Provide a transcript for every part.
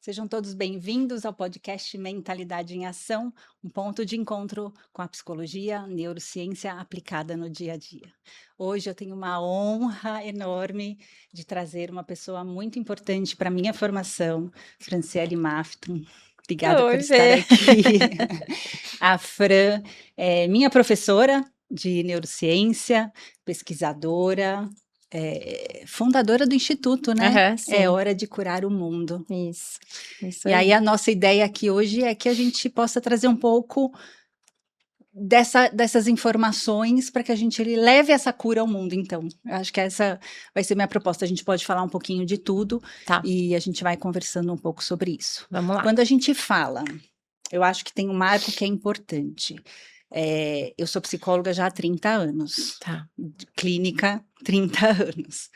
Sejam todos bem-vindos ao podcast Mentalidade em Ação, um ponto de encontro com a psicologia, neurociência aplicada no dia a dia. Hoje eu tenho uma honra enorme de trazer uma pessoa muito importante para a minha formação, Franciele Mafton. Obrigada por Oi, estar Fê. aqui. A Fran é minha professora de neurociência, pesquisadora, fundadora do Instituto, né? Aham, É sim. hora de curar o mundo. Isso E aí aí. a nossa ideia aqui hoje é que a gente possa trazer um pouco dessas informações para que a gente leve essa cura ao mundo, então. Eu acho que essa vai ser minha proposta. A gente pode falar um pouquinho de tudo Tá, e a gente vai conversando um pouco sobre isso. vamos lá. Quando a gente fala, eu acho que tem um marco que é importante. Eu sou psicóloga já há 30 anos, Tá. clínica 30 anos.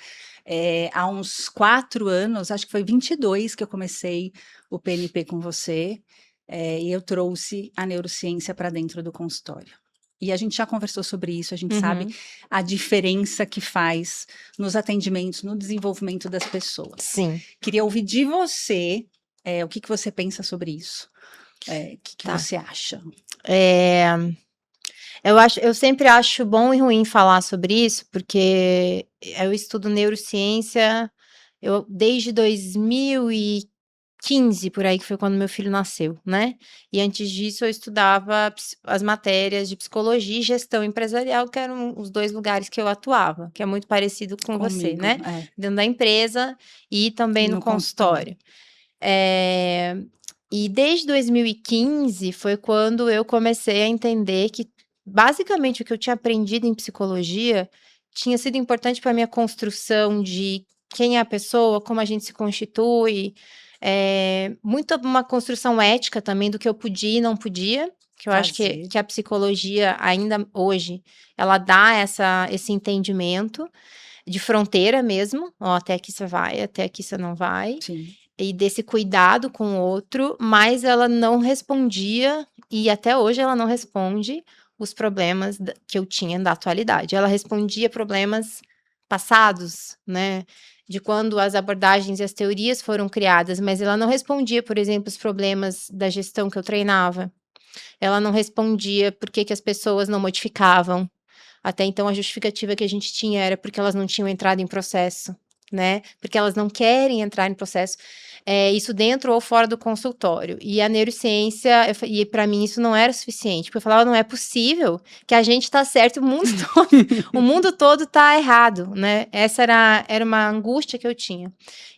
Há uns 4 anos, acho que foi 22 que eu comecei o PNP com você, e eu trouxe a neurociência para dentro do consultório. E a gente já conversou sobre isso, a gente sabe Uhum. a diferença que faz nos atendimentos, no desenvolvimento das pessoas. Sim, Queria ouvir de você, o que que você pensa sobre isso? O que que tá. você acha? Eh, eu sempre acho bom e ruim falar sobre isso, porque eu estudo neurociência, eu desde 2015, por aí, que foi quando meu filho nasceu, né. E antes disso eu estudava as matérias de psicologia e gestão empresarial, que eram os 2 lugares que eu atuava, que é muito parecido com você, Comigo, né, dentro da empresa e também no no consultório. consultório. Eh, e desde 2015 foi quando eu comecei a entender que, basicamente, o que eu tinha aprendido em psicologia tinha sido importante para minha construção de quem é a pessoa, como a gente se constitui, muito uma construção ética também do que eu podia e não podia, que eu acho que Fazer. que a psicologia ainda hoje, ela dá esse entendimento de fronteira mesmo, ó, até aqui você vai, até aqui você não vai. Sim. E desse cuidado com o outro, mas ela não respondia, e até hoje ela não responde os problemas que eu tinha da atualidade. Ela respondia problemas passados, né, de quando as abordagens e as teorias foram criadas, mas ela não respondia, por exemplo, os problemas da gestão que eu treinava. Ela não respondia por que que as pessoas não modificavam. Até então a justificativa que a gente tinha era porque elas não tinham entrado em processo, né, porque elas não querem entrar em processo, isso dentro ou fora do consultório. E a neurociência, e para mim isso não era suficiente, porque eu falava: "Não é possível que a gente tá certo e o mundo todo o mundo todo tá errado", né, essa era uma angústia que eu tinha.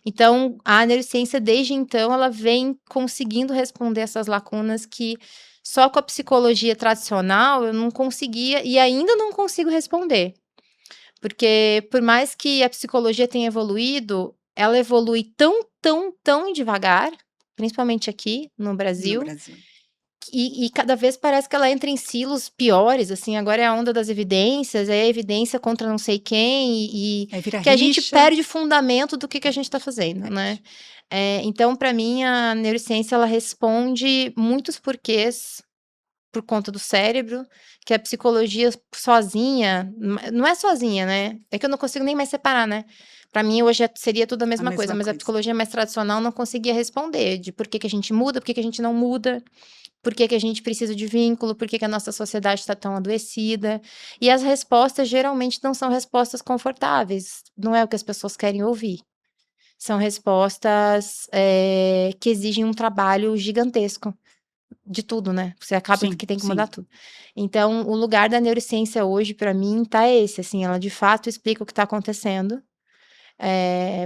Então, a neurociência desde então ela vem conseguindo responder essas lacunas que só com a psicologia tradicional eu não conseguia e ainda não consigo responder. Porque por mais que a psicologia tenha evoluído, ela evolui tão, tão, tão devagar, principalmente aqui no No Brasil, Brasil. e cada vez parece que ela entra em silos piores, assim, agora é a onda das evidências, é a evidência contra não sei quem, Aí vira que a gente rixa. perde o fundamento do que a gente está fazendo, né. Perde. Então para mim a neurociência ela responde muitos porquês por conta do cérebro, que a psicologia sozinha, não é sozinha, né, é que eu não consigo nem mais separar, né. Pra mim hoje seria tudo a A mesma coisa, mesma mas a coisa. psicologia mais tradicional não conseguia responder de por que que a gente muda, por que que a gente não muda, por que que a gente precisa de vínculo, por que que a nossa sociedade está tão adoecida. E as respostas geralmente não são respostas confortáveis, não é o que as pessoas querem ouvir. São respostas, que exigem um trabalho gigantesco. De tudo, né, você acaba Sim, que tem que mudar sim. tudo. Então, o lugar da neurociência hoje pra mim tá esse, assim, ela de fato explica o que tá acontecendo,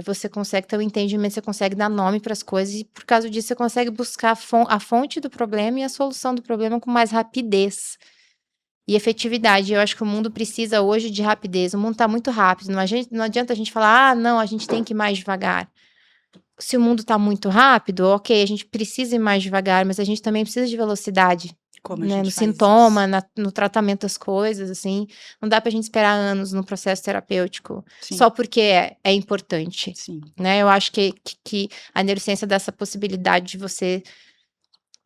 você consegue ter um entendimento, você consegue dar nome para as coisas e por causa disso você consegue buscar a fonte do problema e a solução do problema com mais rapidez e efetividade. Eu acho que o mundo precisa hoje de rapidez, o mundo tá muito rápido, não adianta a gente falar: "Ah, não, a gente tem que ir mais devagar". Se o mundo está muito rápido, ok, a gente precisa ir mais devagar, mas a gente também precisa de velocidade, Como a né, no gente faz isso? sintoma, no tratamento das coisas, assim. Não dá pra gente esperar anos no processo terapêutico, Sim, só porque é importante, sim. né. Eu acho que a neurociência dá essa possibilidade de você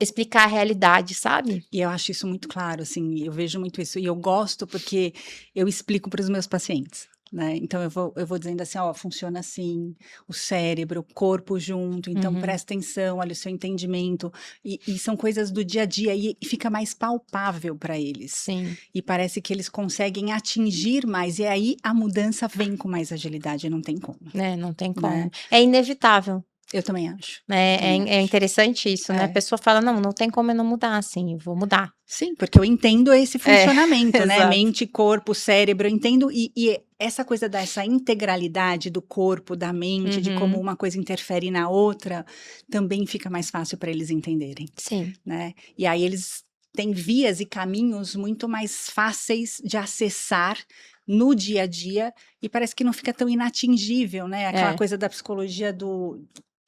explicar a realidade, sabe? E eu acho isso muito claro, assim, eu vejo muito isso. E eu gosto porque eu explico para os meus pacientes. né. Então eu vou dizendo assim: "Ó, funciona assim, o cérebro, o corpo junto, então Uhum. presta atenção, olha o seu entendimento", e são coisas do dia a dia e fica mais palpável para eles. Sim, E parece que eles conseguem atingir mais, e aí a mudança vem com mais agilidade, não tem como, né, não tem né. como. É inevitável, Eu também acho, né, também é acho. interessante isso, né, a É. pessoa fala: "Não, não tem como eu não mudar, assim, eu vou mudar". Sim, porque eu entendo esse É, funcionamento, né, exato. mente, corpo, cérebro, eu entendo e essa coisa dessa integralidade do corpo, da mente, de como Uhum. uma coisa interfere na outra, também fica mais fácil para eles entenderem, Sim, né. E aí eles têm vias e caminhos muito mais fáceis de acessar no dia a dia, e parece que não fica tão inatingível, né, aquela é, coisa da psicologia do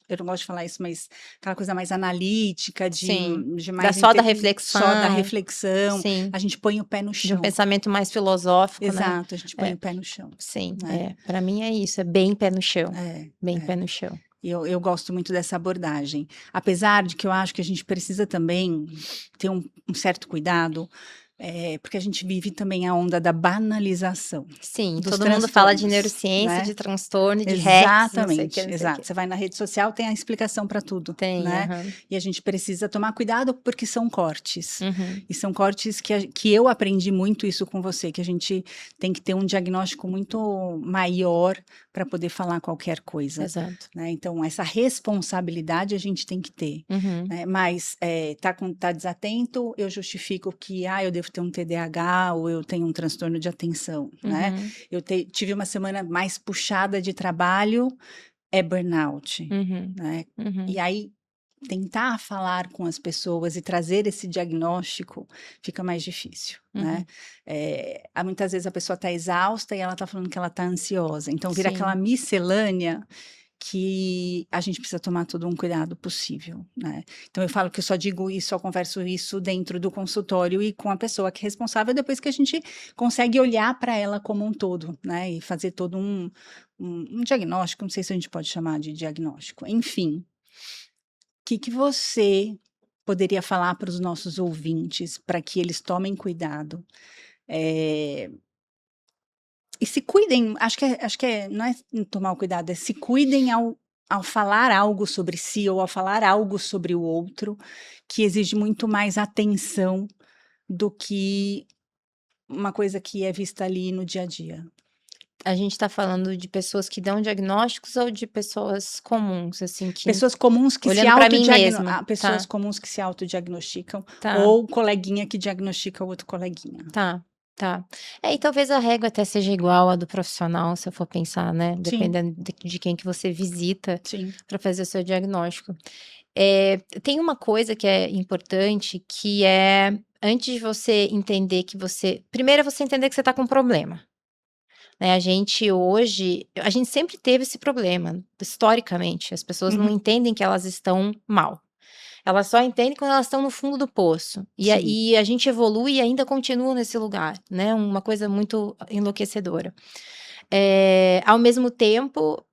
eu não gosto de falar isso, mas aquela coisa mais analítica, de sim. de Da mais só da só da reflexão, reflexão, sim, a gente põe o pé no de um chão. pensamento mais filosófico, né. Exato, a gente põe É, o pé no chão, sim, né. é, pra mim é isso, é bem pé no chão, É, bem pé é. no chão. E eu gosto muito dessa abordagem. Apesar de que eu acho que a gente precisa também ter um certo cuidado, porque a gente vive também a onda da banalização Sim, dos todo mundo fala de transtornos, neurociência, né. de transtorno, de hacks, não sei o que, Exatamente, não sei o exato. que. Você vai na rede social, tem a explicação para tudo, Tem, né. aham. E a gente precisa tomar cuidado, porque são cortes. Uhum, E são cortes que eu aprendi muito isso com você, que a gente tem que ter um diagnóstico muito maior para poder falar qualquer coisa, exato. né. Então essa responsabilidade a gente tem que ter, Uhum, né. Mas, tá desatento, eu justifico que: "Ah, eu devo ter um TDAH ou eu tenho um transtorno de atenção", né. uhum, Tive uma semana mais puxada de trabalho, é burnout, uhum, né. E uhum. aí, tentar falar com as pessoas e trazer esse diagnóstico fica mais difícil, né. Uhum. Muitas vezes a pessoa está exausta e ela está falando que ela está ansiosa, então vira aquela Sim, miscelânea que a gente precisa tomar todo um cuidado possível, né. Então eu falo que eu só digo isso, só converso isso dentro do consultório e com a pessoa que é responsável, depois que a gente consegue olhar para ela como um todo, né, e fazer todo um diagnóstico, não sei se a gente pode chamar de diagnóstico, enfim. Que você poderia falar para os nossos ouvintes, para que eles tomem cuidado, eh, e se cuidem, acho que não é tomar o cuidado, é se cuidem ao falar algo sobre si ou ao falar algo sobre o outro, que exige muito mais atenção do que uma coisa que é vista ali no dia a dia. a gente tá falando de pessoas que dão diagnósticos ou de pessoas comuns, assim, que Pessoas comuns que se olhando pra mim autodiagno mesma? pessoas Tá, comuns que se autodiagnosticam tá. ou coleguinha que diagnostica o outro coleguinha. Tá, tá. É, e talvez a régua até seja igual à do profissional, se eu for pensar, né, Sim, dependendo de quem que você visita sim. para fazer o seu diagnóstico. Tem uma coisa que é importante, que é antes de você entender que você primeiro é você entender que você está com um problema, né, a gente sempre teve esse problema, historicamente, as pessoas não Uhum. entendem que elas estão mal. Elas só entendem quando elas estão no fundo do poço. Sim. A gente evolui e ainda continua nesse lugar, né, uma coisa muito enlouquecedora. Ao mesmo tempo,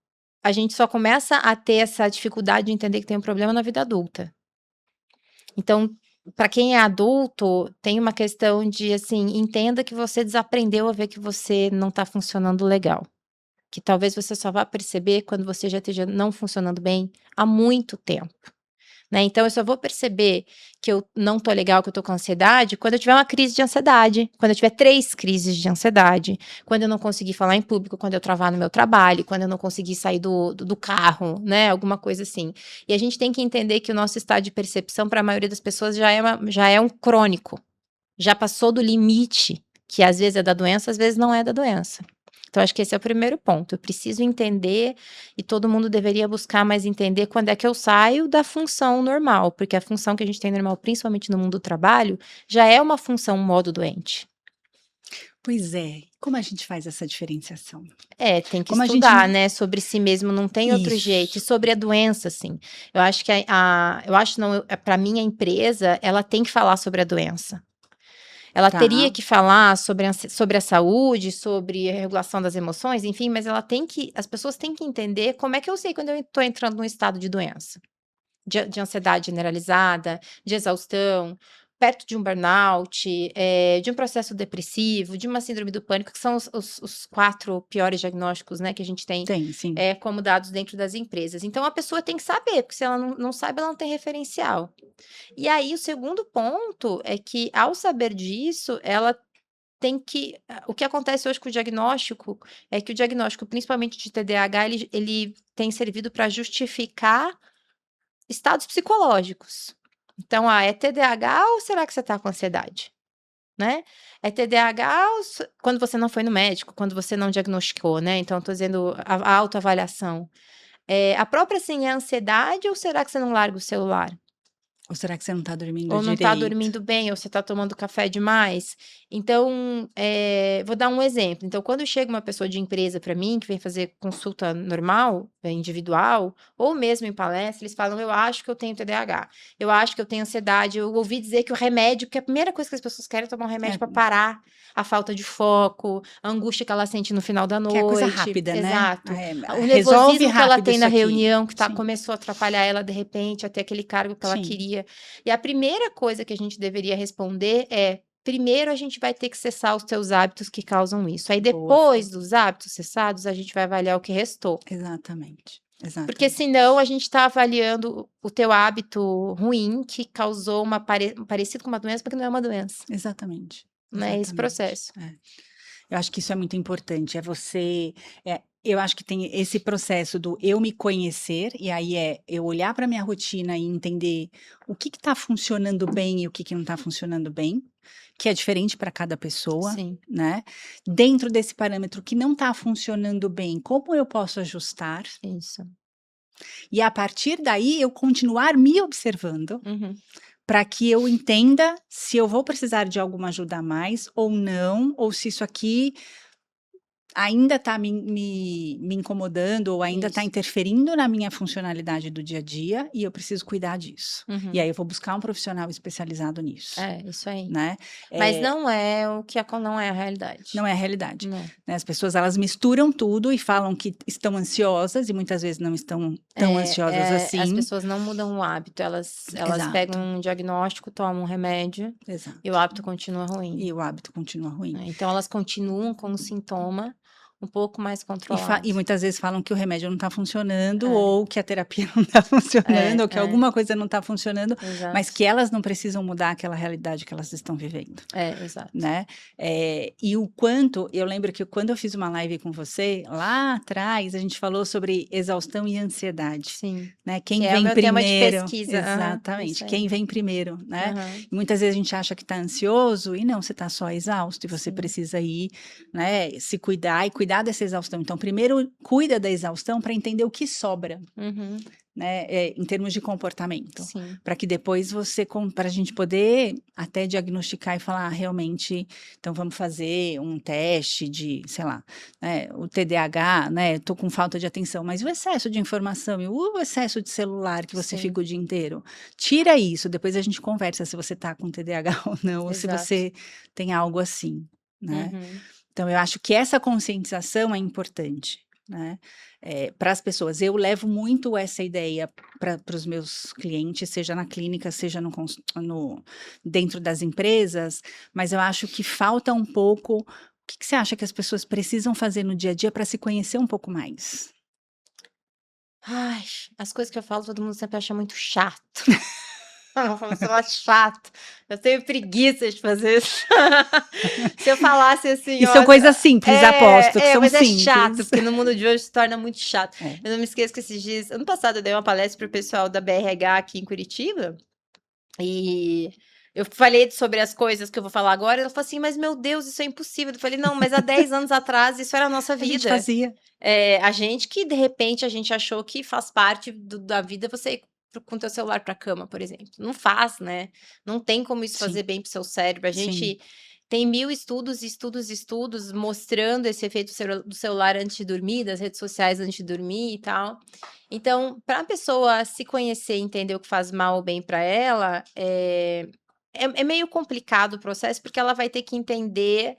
a gente só começa a ter essa dificuldade de entender que tem um problema na vida adulta. Então, para quem é adulto, tem uma questão de, assim, entenda que você desaprendeu a ver que você não está funcionando legal, que talvez você só vá perceber quando você já esteja não funcionando bem há muito tempo. Né, então eu só vou perceber que eu não tô legal, que eu tô com ansiedade, quando eu tiver uma crise de ansiedade, quando eu tiver 3 crises de ansiedade, quando eu não conseguir falar em público, quando eu travar no meu trabalho, quando eu não conseguir sair do carro, né, alguma coisa assim. E a gente tem que entender que o nosso estado de percepção para a maioria das pessoas já é um crônico, já passou do limite, que às vezes é da doença, às vezes não é da doença. Então acho que esse é o primeiro ponto, eu preciso entender e todo mundo deveria buscar mais entender quando é que eu saio da função normal, porque a função que a gente tem normal, principalmente no mundo do trabalho, já é uma função modo doente. Pois é, como a gente faz essa diferenciação? É, tem que Como a gente estudar, né, sobre si mesmo, não tem outro jeito. E Isso, sobre a doença, assim, eu acho que eu acho não, pra mim a empresa, ela tem que falar sobre a doença. Ela teria tá. que falar sobre a saúde, sobre a regulação das emoções, enfim, mas as pessoas têm que entender como é que eu sei quando eu estou entrando num estado de doença, de ansiedade generalizada, de exaustão, perto de um burnout, de um processo depressivo, de uma síndrome do pânico, que são os 4 piores diagnósticos, né, que a gente tem, Tem, sim. como dados dentro das empresas. Então a pessoa tem que saber, porque se ela não sabe, ela não tem referencial. E aí o segundo ponto é que, ao saber disso, ela tem que o que acontece hoje com o diagnóstico, é que o diagnóstico, principalmente de TDAH, ele tem servido para justificar estados psicológicos. Então, é TDAH ou será que você está com ansiedade? Né? É TDAH ou quando você não foi no médico, quando você não diagnosticou, né? Então, estou dizendo a autoavaliação. A própria, assim, é ansiedade ou será que você não larga o celular? Ou será que você não tá dormindo Ou não tá direito? dormindo bem, ou você tá tomando café demais. Então, vou dar um exemplo. Então, quando chega uma pessoa de empresa para mim, que vem fazer consulta normal, individual, ou mesmo em palestra, eles falam: "Eu acho que eu tenho TDAH, eu acho que eu tenho ansiedade". Eu ouvi dizer que o remédio, que a primeira coisa que as pessoas querem é tomar um É, remédio para parar a falta de foco, a angústia que ela sente no final da que é coisa noite. rápida, né? Exato. O Resolve nervosismo que ela rápido tem isso na aqui. reunião, que Sim, começou a atrapalhar ela, de repente, a ter aquele cargo que ela sim. queria. E a primeira coisa que a gente deveria responder é: primeiro a gente vai ter que cessar os teus hábitos que causam isso. Aí Boa depois fala. dos hábitos cessados, a gente vai avaliar o que restou. Exatamente, Porque exatamente. senão a gente está avaliando o teu hábito ruim que causou um parecido com uma doença, porque não é uma doença, Exatamente, né, esse exatamente. processo. É. Eu acho que isso é muito importante, eu acho que tem esse processo do eu me conhecer, e aí eu olhar para minha rotina e entender o que está funcionando bem e o que não está funcionando bem, que é diferente para cada pessoa, Sim, né. Dentro desse parâmetro que não está funcionando bem, como eu posso ajustar? isso. E a partir daí eu continuar me observando, Uhum. para que eu entenda se eu vou precisar de alguma ajuda a mais ou não, ou se isso aqui ainda está me incomodando ou ainda está Isso. interferindo na minha funcionalidade do dia a dia e eu preciso cuidar disso. E Uhum. aí eu vou buscar um profissional especializado nisso, É, isso aí. né. Mas Eh, não é o que não é a realidade. não é a realidade, Não. né, as pessoas elas misturam tudo e falam que estão ansiosas e muitas vezes não estão tão ansiosas As assim. pessoas não mudam o hábito, elas pegam Exato, um diagnóstico, tomam um remédio e o exato. hábito continua ruim, E o hábito continua ruim. né. Então elas continuam com o sintoma um pouco mais E controlado. muitas vezes falam que o remédio não está funcionando, É, ou que a terapia não está funcionando, ou que é, alguma coisa não está funcionando, mas exato. que elas não precisam mudar aquela realidade que elas estão vivendo, É, exato. né. E o quanto eu lembro que quando eu fiz uma live com você, lá atrás, a gente falou sobre exaustão e ansiedade, Sim, né, que quem é o vem meu tema de primeiro pesquisa. Aham, isso exatamente, quem aí. vem primeiro, né. Aham, E muitas vezes a gente acha que está ansioso e não, você está só exausto e você sim. precisa ir, né, se cuidar e cuidar dessa exaustão. Então primeiro cuida da exaustão para entender o que sobra, Uhum, né, em termos de comportamento, sim, para que depois para a gente poder até diagnosticar e falar: "Ah, realmente, então vamos fazer um teste de, sei lá, né, o TDAH, né, tô com falta de atenção", mas o excesso de informação e o excesso de celular que você sim, fica o dia inteiro, tira isso, depois a gente conversa se você tá com TDAH ou não, ou se exato. você tem algo assim, né. Uhum. Então eu acho que essa conscientização é importante, né, para as pessoas. Eu levo muito essa ideia para os meus clientes, seja na clínica, seja no dentro das empresas, mas eu acho que falta um pouco o que você acha que as pessoas precisam fazer no dia a dia para se conhecer um pouco mais? Ai, as coisas que eu falo todo mundo sempre acha muito chato. Eu falo: "Você é chato". Eu tenho preguiça de fazer isso. Se eu falasse assim: E são "Olha", coisas simples, aposto que são mas é chato, simples. porque no mundo de hoje se torna muito chato. É. Eu não me esqueço que esses dias ano passado eu dei uma palestra para o pessoal da BRH aqui em Curitiba, e eu falei sobre as coisas que eu vou falar agora, ela falou assim: "Mas meu Deus, isso é impossível". Eu falei: "Não, mas há 10 anos atrás isso era a nossa A gente vida". fazia. A gente que de repente a gente achou que faz parte da vida você ir com teu celular para cama, por exemplo. Não faz, né. Não tem como isso Sim, fazer bem para o seu cérebro. A sim. gente tem 1000 estudos, estudos, estudos mostrando esse efeito do celular antes de dormir, das redes sociais antes de dormir e tal. Então, para a pessoa se conhecer e entender o que faz mal ou bem para ela, é meio complicado o processo, porque ela vai ter que entender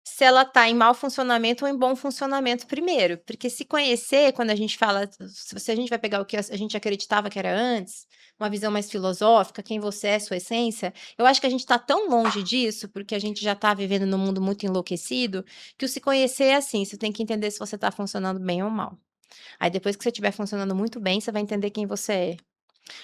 se ela tá em mau funcionamento ou em bom funcionamento primeiro. Porque se conhecer, quando a gente fala, se a gente vai pegar o que a gente acreditava que era antes, uma visão mais filosófica, quem você é, sua essência, eu acho que a gente tá tão longe disso, porque a gente já tá vivendo num mundo muito enlouquecido, que o se conhecer é assim, você tem que entender se você tá funcionando bem ou mal. Aí depois que você estiver funcionando muito bem, você vai entender quem você é.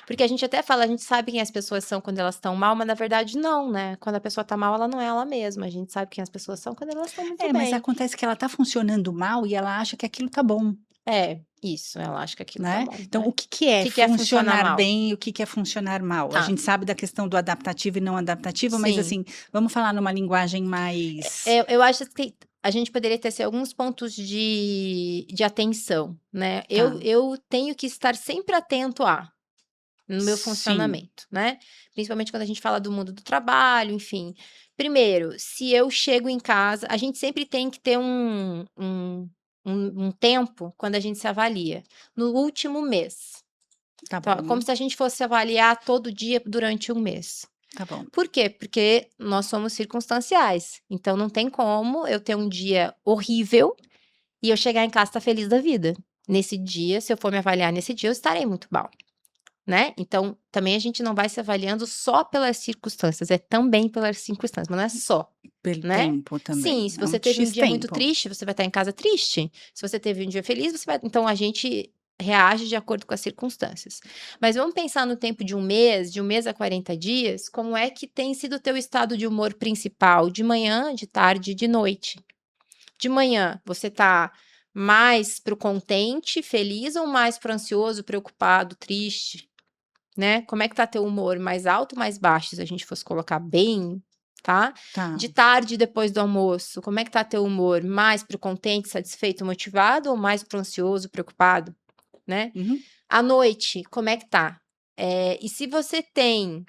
Porque a gente até fala, a gente sabe quem as pessoas são quando elas estão mal, mas na verdade não, né? Quando a pessoa tá mal, ela não é ela mesma. A gente sabe quem as pessoas são quando elas estão muito É, mas bem. acontece que ela tá funcionando mal e ela acha que aquilo tá bom, É, isso, ela acha que aquilo tá né. bom, Então o né? que que O é que que é funcionar funcionar mal? bem e o que que é funcionar mal? A Tá, gente sabe da questão do adaptativo e não adaptativo, mas, sim. assim, vamos falar numa linguagem mais Eu acho que a gente poderia ter, assim, alguns pontos de atenção, né? Eu, tá, eu tenho que estar sempre atento no meu sim, funcionamento, né? Principalmente quando a gente fala do mundo do trabalho, enfim. Primeiro, se eu chego em casa, a gente sempre tem que ter um tempo quando a gente se avalia. No último mês. tá Então, é como bom, se a gente fosse avaliar todo dia durante um mês. tá bom. Por quê? Porque nós somos circunstanciais. Então, não tem como eu ter um dia horrível e eu chegar em casa e estar feliz da vida. Nesse dia, se eu for me avaliar nesse dia, eu estarei muito mal. Né, então também a gente não vai se avaliando só pelas circunstâncias, é também pelas circunstâncias, mas não é só, Pelo né. tempo também, Sim, se é um você teve um X dia muito tempo. triste, você vai estar em casa triste, se você teve um dia feliz, você vai então a gente reage de acordo com as circunstâncias. Mas vamos pensar no tempo de um mês a 40 dias, como é que tem sido o teu estado de humor principal, de manhã, de tarde e de noite. De manhã, você tá mais para o contente, feliz ou mais para o ansioso, preocupado, triste? Né, como é que tá teu humor, mais alto ou mais baixo, se a gente fosse colocar bem, tá. Tá, De tarde, depois do almoço, como é que tá teu humor, mais para o contente, satisfeito, motivado ou mais para o ansioso, preocupado, né. uhum, À noite, como é que tá? E se você tem,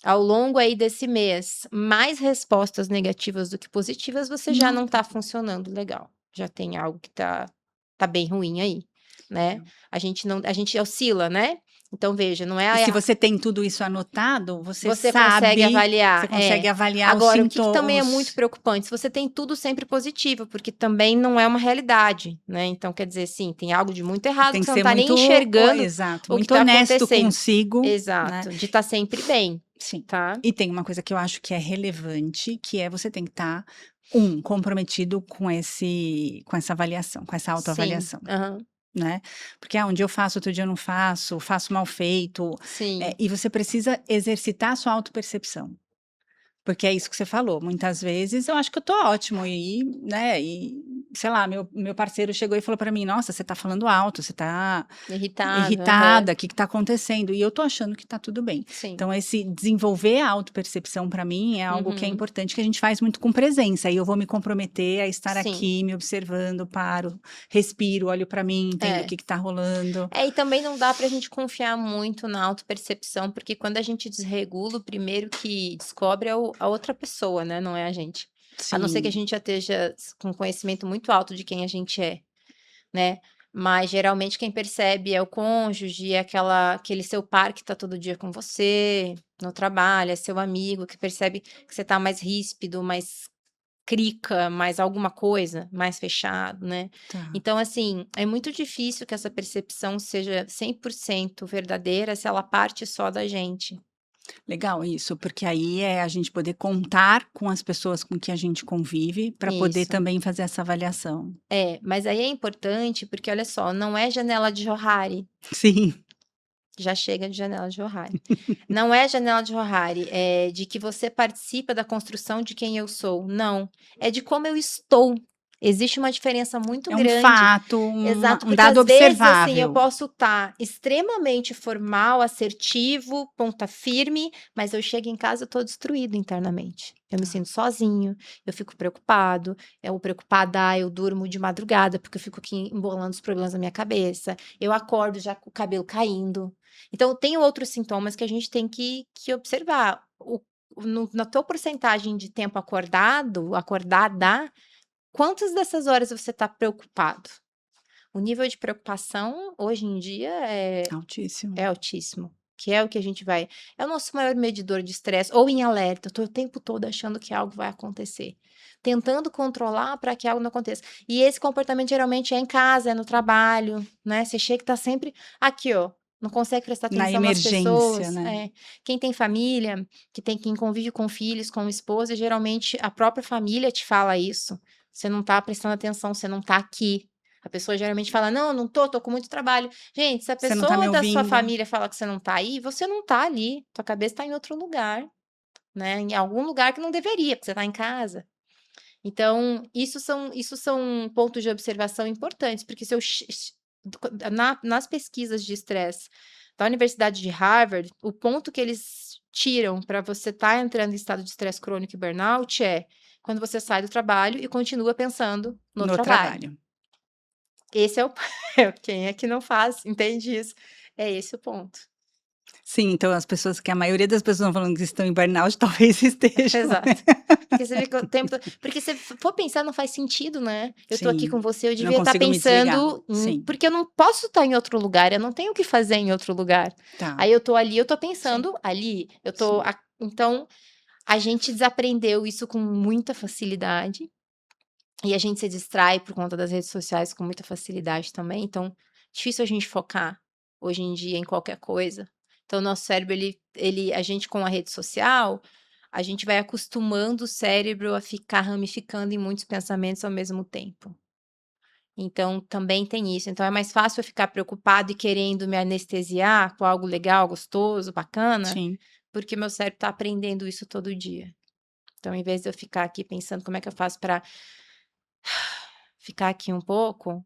ao longo aí desse mês, mais respostas negativas do que positivas, você já não, não tá, tá funcionando legal, já tem algo que tá bem ruim aí, né. tá. A gente oscila, né. Então veja, não é E se a você tem tudo isso anotado, você você consegue sabe, você avaliar, consegue é. avaliar os Agora, o que que também é muito sintomas. preocupante, se você tem tudo sempre positivo, porque também não é uma realidade, né, então quer dizer, sim, tem algo de muito errado Tem que que você não ser tá nem muito enxergando exato, o que muito tá honesto acontecendo. consigo, né. Exato, de estar sempre bem, Sim. tá. E tem uma coisa que eu acho que é relevante, que é você tem que estar, comprometido com essa avaliação, com essa Sim, autoavaliação, aham, né. Porque, um dia eu faço, outro dia eu não faço, faço mal feito, sim, e você precisa exercitar a sua autopercepção. Porque é isso que você falou, muitas vezes eu acho que eu tô ótimo e, né, e sei lá, meu parceiro chegou e falou pra mim: "Nossa, você tá falando alto, você tá irritado, aham, irritada, o que que tá acontecendo?" E eu tô achando que tá tudo bem. sim, Então esse desenvolver a autopercepção pra mim é algo que é uhum, importante, que a gente faz muito com presença, aí eu vou me comprometer a estar sim, aqui me observando, paro, respiro, olho pra mim, entendo o é. que que tá rolando. E também não dá pra gente confiar muito na autopercepção, porque quando a gente desregula, o primeiro que descobre é a outra pessoa, né, não é a gente. A não ser que a Sim, gente já esteja com conhecimento muito alto de quem a gente é, né. Mas geralmente quem percebe é o cônjuge, é aquele seu par que tá todo dia com você, no trabalho, é seu amigo que percebe que você tá mais ríspido, mais crica, mais alguma coisa, mais fechado, né. tá. Então, assim, é muito difícil que essa percepção seja 100% verdadeira se ela parte só da gente. Legal isso, porque aí é a gente poder contar com as pessoas com que a gente convive, para poder Isso. também fazer essa avaliação. É, mas aí é importante, porque olha só, não é janela de Johari, Sim, já chega de janela de Johari. Não é janela de Johari, é de que você participa da construção de quem eu sou, não, é de como eu estou. Existe uma diferença muito é um grande. fato, Exato, um porque dado às vezes, assim, eu observável. posso estar extremamente formal, assertivo, ponta firme, mas eu chego em casa, eu tô destruído internamente. Eu me Tá. sinto sozinho, eu fico preocupado, eu preocupada, eu durmo de madrugada, porque eu fico aqui embolando os problemas na minha cabeça, eu acordo já com o cabelo caindo. Então, tem outros sintomas que a gente tem que observar. Na tua porcentagem de tempo acordada, quantas dessas horas você está preocupado? O nível de preocupação hoje em dia é Altíssimo. é altíssimo. que é o que a gente vai é o nosso maior medidor de estresse, ou em alerta, eu tô o tempo todo achando que algo vai acontecer, tentando controlar para que algo não aconteça. E esse comportamento geralmente é em casa, é no trabalho, né, você chega e tá sempre aqui, ó, não consegue prestar Na atenção nas emergência, pessoas. né. Quem tem família, quem convive com filhos, com esposa, geralmente a própria família te fala isso, você não tá prestando atenção, você não tá aqui. A pessoa geralmente fala: "Não, não tô com muito trabalho". Gente, se a Você não tá me pessoa da sua ouvindo. família fala que você não tá aí, você não tá ali, tua cabeça tá em outro lugar, né, em algum lugar que não deveria, porque você tá em casa. Então, isso são pontos de observação importantes, porque se eu nas pesquisas de estresse da Universidade de Harvard, o ponto que eles tiram para você estar entrando em estado de estresse crônico e burnout é quando você sai do trabalho e continua pensando no No trabalho. trabalho. Esse é o quem é que não faz, entende isso? É esse o ponto. Sim, então as pessoas que a maioria das pessoas estão falando que estão em burnout, talvez estejam, né. Exato. Porque você fica o tempo todo porque se for pensar não faz sentido, né. Eu tô aqui Sim, com você, eu não devia estar consigo me desligar. pensando em Sim, porque eu não posso estar em outro lugar, eu não tenho o que fazer em outro lugar. tá. Aí eu tô ali, eu tô Sim, pensando ali, eu tô sim. a então, a gente desaprendeu isso com muita facilidade, e a gente se distrai por conta das redes sociais com muita facilidade também, então, difícil a gente focar, hoje em dia, em qualquer coisa. Então, nosso cérebro ele a gente com a rede social, a gente vai acostumando o cérebro a ficar ramificando em muitos pensamentos ao mesmo tempo. Então, também tem isso. Então é mais fácil eu ficar preocupado e querendo me anestesiar com algo legal, gostoso, bacana, Sim. porque meu cérebro está aprendendo isso todo dia. Então, em vez de eu ficar aqui pensando como é que eu faço para ficar aqui um pouco,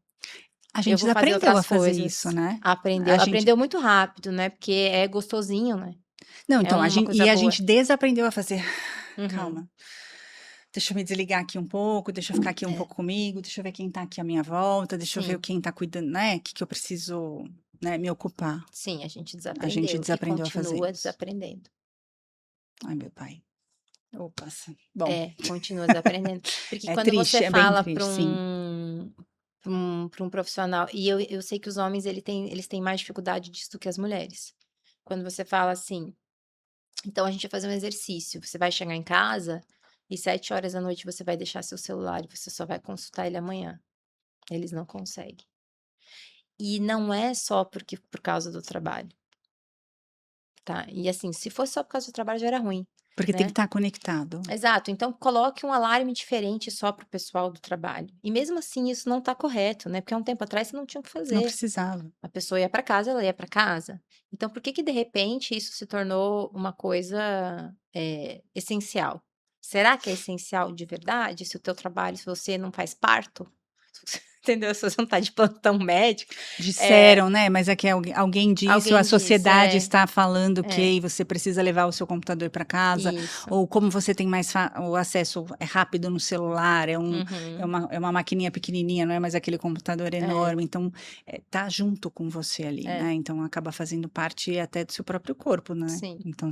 A eu gente vou fazer desaprendeu a outras fazer isso, coisas. né. A Aprendeu gente aprendeu muito rápido, né, porque é gostosinho, né, não, é então uma coisa a boa. gente desaprendeu a fazer: Uhum. "Calma, deixa eu me desligar aqui um pouco, deixa eu ficar aqui um É, pouco comigo, deixa eu ver quem tá aqui à minha volta, deixa eu ver sim, quem tá cuidando, né, que eu preciso, né, me ocupar". sim, a gente A gente desaprendeu e desaprendeu a fazer continua isso. desaprendendo. Ai, meu pai. Opa, bom, Continua desaprendendo. Porque é quando você triste, é bem fala para triste, sim. um profissional e eu sei que os homens eles têm mais dificuldade disso do que as mulheres. Quando você fala assim: "Então a gente vai fazer um exercício, você vai chegar em casa e 7 horas da noite você vai deixar seu celular e você só vai consultar ele amanhã". Eles não conseguem. E não é só porque por causa do trabalho, tá. E assim, se fosse só por causa do trabalho já era ruim, Porque tem que né. estar conectado. Exato, então coloque um alarme diferente só para o pessoal do trabalho. E mesmo assim isso não está correto, né, porque há um tempo atrás você não tinha o que Não fazer. precisava. A pessoa ia para casa, ela ia para casa. Então por que que de repente isso se tornou uma coisa, essencial? Será que é essencial de verdade? Se o teu trabalho se você não faz parto? Entendeu? Se você não está de plantão médico, eh, Disseram, né, mas é que alguém disse ou a alguém disse sociedade é, está falando é, que você precisa levar o seu computador para casa, isso. ou como você tem mais o acesso é rápido no celular, Uhum. é uma maquininha pequenininha, não é mais aquele computador É, enorme, então, tá junto com você ali, é, né, então acaba fazendo parte até do seu próprio corpo, né. sim, Então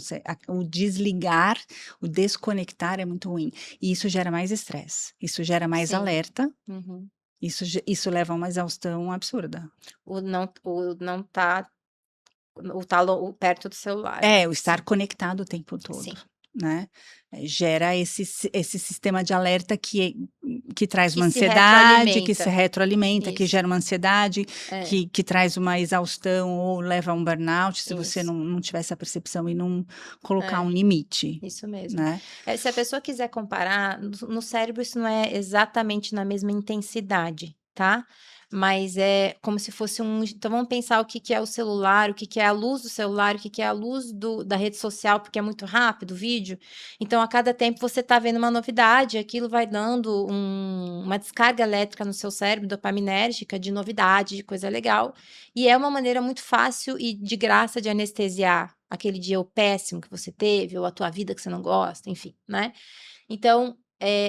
o desligar, o desconectar é muito ruim, e isso gera mais estresse, isso gera mais sim. alerta, Uhum. isso leva a uma exaustão absurda. O não tá o tá perto do celular. É, o estar Sim, conectado o tempo todo, sim. né, gera esse sistema de alerta que traz Que uma se ansiedade, que se retroalimenta. retroalimenta, que Isso. gera uma ansiedade, É, que traz uma exaustão ou leva a um burnout, se você isso. não tiver essa percepção e não colocar um É, limite, isso mesmo. né. Se a pessoa quiser comparar, no cérebro isso não é exatamente na mesma intensidade, tá, mas é como se fosse então vamos pensar o que que é o celular, o que que é a luz do celular, o que que é a luz da rede social, porque é muito rápido o vídeo, então a cada tempo você tá vendo uma novidade, aquilo vai dando uma descarga elétrica no seu cérebro, dopaminérgica, de novidade, de coisa legal, e é uma maneira muito fácil e de graça de anestesiar aquele dia péssimo que você teve, ou a tua vida que você não gosta, enfim, né. Então,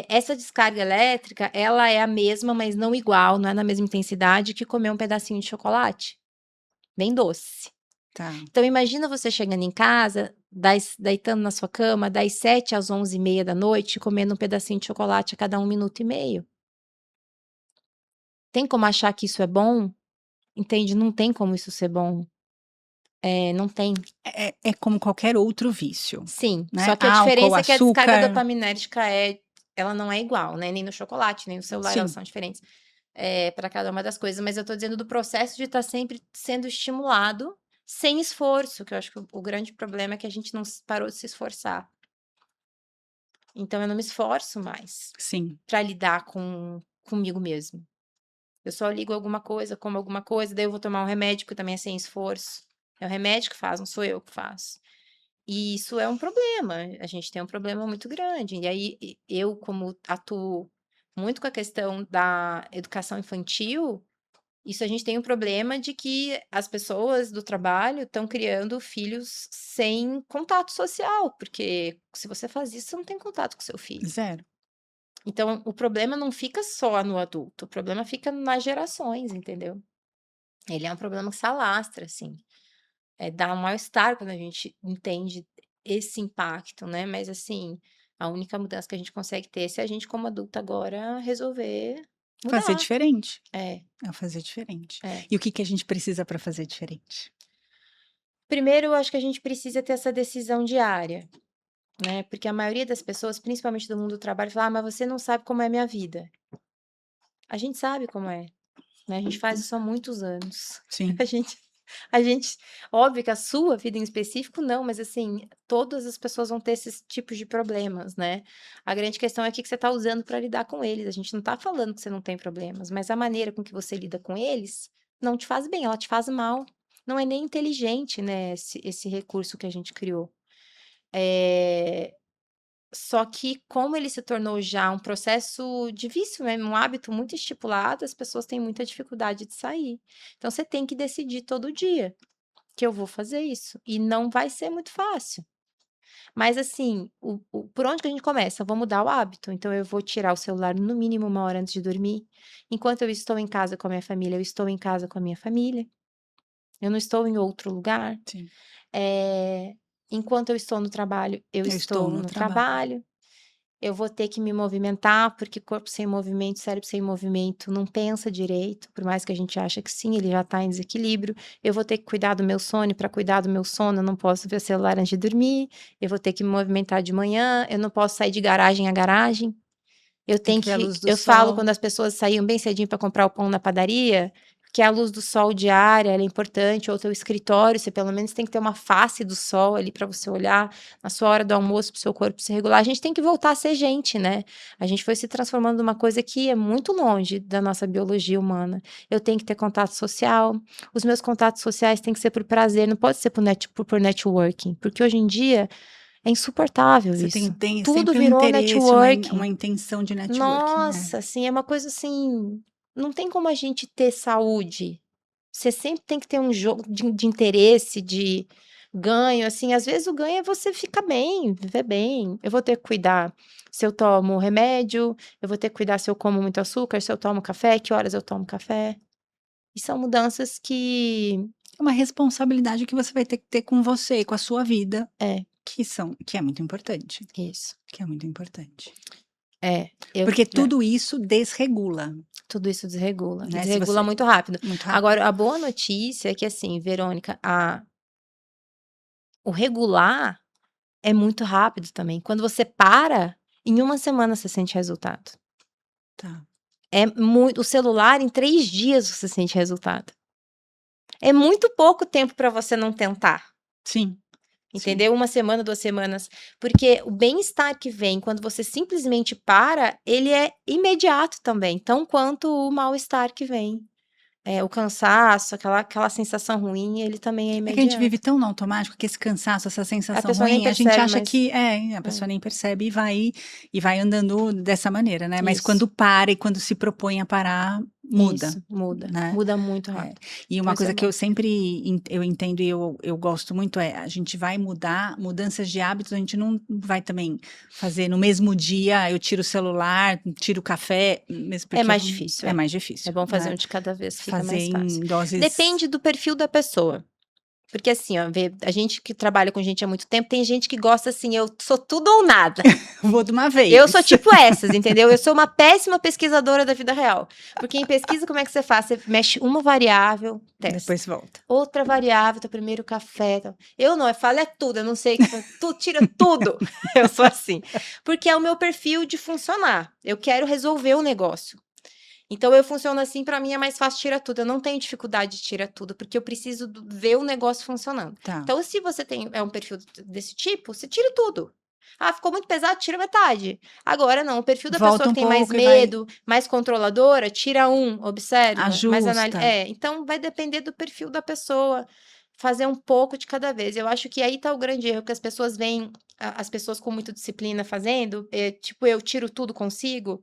essa descarga elétrica, ela é a mesma, mas não igual, não é na mesma intensidade que comer um pedacinho de chocolate, bem doce. Tá. Então imagina você chegando em casa, deitando na sua cama, das 7 às 11h30 da noite, comendo um pedacinho de chocolate a cada 1 minuto e meio. Tem como achar que isso é bom? Entende, não tem como isso ser bom. não tem. É como qualquer outro vício, Sim, né? só que a Álcool, diferença é que a descarga açúcar, dopaminérgica ela não é igual, né, nem no chocolate, nem no celular, elas sim, são diferentes, para cada uma das coisas, mas eu tô dizendo do processo de estar sempre sendo estimulado, sem esforço, que eu acho que o grande problema é que a gente não parou de se esforçar. Então eu não me esforço mais sim. para lidar comigo mesmo. Eu só ligo alguma coisa, como alguma coisa, daí eu vou tomar um remédio, que também é sem esforço. É o remédio que faz, não sou eu que faço. E isso é um problema, a gente tem um problema muito grande. E aí, eu, como atuo muito com a questão da educação infantil, isso a gente tem um problema de que as pessoas do trabalho estão criando filhos sem contato social, porque se você faz isso, você não tem contato com seu filho. Zero. Então, o problema não fica só no adulto, o problema fica nas gerações, entendeu? Ele é um problema que se alastra, assim. Dá um mal-estar quando a gente entende esse impacto, né, mas assim, a única mudança que a gente consegue ter é se a gente como adulta agora resolver Fazer mudar. diferente. É, É fazer diferente. é. E o que que a gente precisa para fazer diferente? Primeiro eu acho que a gente precisa ter essa decisão diária, né, porque a maioria das pessoas, principalmente do mundo do trabalho, fala: "Ah, mas você não sabe como é a minha vida". A gente sabe como é. Né, a gente faz isso há muitos anos. Sim. A gente a gente óbvio que a sua vida em específico não, mas assim, todas as pessoas vão ter esses tipos de problemas, né. A grande questão é o que que você está usando para lidar com eles, a gente não está falando que você não tem problemas, mas a maneira com que você lida com eles não te faz bem, ela te faz mal. Não é nem inteligente, né, esse recurso que a gente criou. Eh só que como ele se tornou já um processo de vício, né, um hábito muito estipulado, as pessoas têm muita dificuldade de sair. Então você tem que decidir todo dia que eu vou fazer isso, e não vai ser muito fácil. Mas assim, por onde que a gente começa? Eu vou mudar o hábito, então eu vou tirar o celular no mínimo 1 hora antes de dormir. Enquanto eu estou em casa com a minha família, eu estou em casa com a minha família, eu não estou em outro lugar. Sim. Eh, enquanto eu estou no trabalho, eu Eu estou estou no no trabalho. trabalho. Eu vou ter que me movimentar, porque corpo sem movimento, cérebro sem movimento não pensa direito, por mais que a gente ache que sim, ele já está em desequilíbrio. Eu vou ter que cuidar do meu sono, para cuidar do meu sono, eu não posso ver o celular antes de dormir. Eu vou ter que me movimentar de manhã, eu não posso sair de garagem a garagem. Eu Tem tenho que ver a que luz do eu falo sol. quando as pessoas saíam bem cedinho para comprar o pão na padaria, que a luz do sol diária, ela é importante, ou o teu escritório, você pelo menos tem que ter uma face do sol ali para você olhar na sua hora do almoço, para o seu corpo se regular. A gente tem que voltar a ser gente, né. A gente foi se transformando numa coisa que é muito longe da nossa biologia humana. Eu tenho que ter contato social, os meus contatos sociais têm que ser por prazer, não pode ser por networking, porque hoje em dia é insuportável Você isso. tem Tudo sempre um virou interesse, uma networking. intenção de networking, é. Nossa, assim, é uma coisa assim, não tem como a gente ter saúde. Você sempre tem que ter um jogo de interesse, de ganho, assim, às vezes o ganho é você ficar bem, viver bem. Eu vou ter que cuidar se eu tomo remédio, eu vou ter que cuidar se eu como muito açúcar, se eu tomo café, que horas eu tomo café. E são mudanças que É uma responsabilidade que você vai ter que ter com você, com a sua vida, é, que é muito importante, isso. que é muito importante. É, eu Porque é, tudo isso desregula, tudo isso desregula, e né, se desregula você muito rápido. muito rápido. Agora a boa notícia é que, assim, Verônica, o regular é muito rápido também. Quando você para, em 1 semana você sente resultado. Tá. O celular em 3 dias você sente resultado. É muito pouco tempo para você não tentar, Sim, sim. entendeu? 1 semana, 2 semanas, porque o bem-estar que vem quando você simplesmente para, ele é imediato também, tão quanto o mal-estar que vem. O cansaço, aquela sensação ruim, ele também é É que a gente vive imediato. tão no automático que esse cansaço, essa A sensação pessoa nem ruim, a gente percebe, acha mas que a pessoa nem percebe e vai andando dessa maneira, né, mas isso. quando para e quando se propõe a parar, muda, Isso, muda. né. Muda muito É. rápido. E Então uma isso é coisa que bom. eu sempre eu entendo e eu gosto muito é, a gente vai mudar mudanças de hábitos, a gente não vai também fazer no mesmo dia, eu tiro o celular, tiro o café, mesmo É porque mais difícil, é é. mais É difícil, bom fazer né. um de cada vez, fica Fazer mais fácil. em doses Depende do perfil da pessoa. Porque assim, ó, a gente que trabalha com gente há muito tempo, tem gente que gosta assim, eu sou tudo ou nada. Vou de uma Eu sou vez. tipo essas, entendeu? Eu sou uma péssima pesquisadora da vida real. Porque em pesquisa, como é que você faz? Você mexe uma variável, testa. Depois volta. Outra variável, teu primeiro café. Eu não, eu falo é tudo, eu não sei, tu tira tudo. Eu sou assim. Porque é o meu perfil de funcionar. Eu quero resolver o negócio. Então eu funciono assim, pra mim é mais fácil tirar tudo. Eu não tenho dificuldade de tirar tudo, porque eu preciso ver o negócio funcionando. Tá. Então, se você é um perfil desse tipo, você tira tudo. Ah, ficou muito pesado, tira metade. Agora não, o perfil da pessoa Volta que um tem mais pouco e vai medo, mais controladora, tira um, observa, mais ajusta. então vai depender do perfil da pessoa. Fazer um pouco de cada vez. Eu acho que aí tá o grande erro, que as pessoas veem as pessoas com muita disciplina fazendo, tipo, eu tiro tudo, consigo.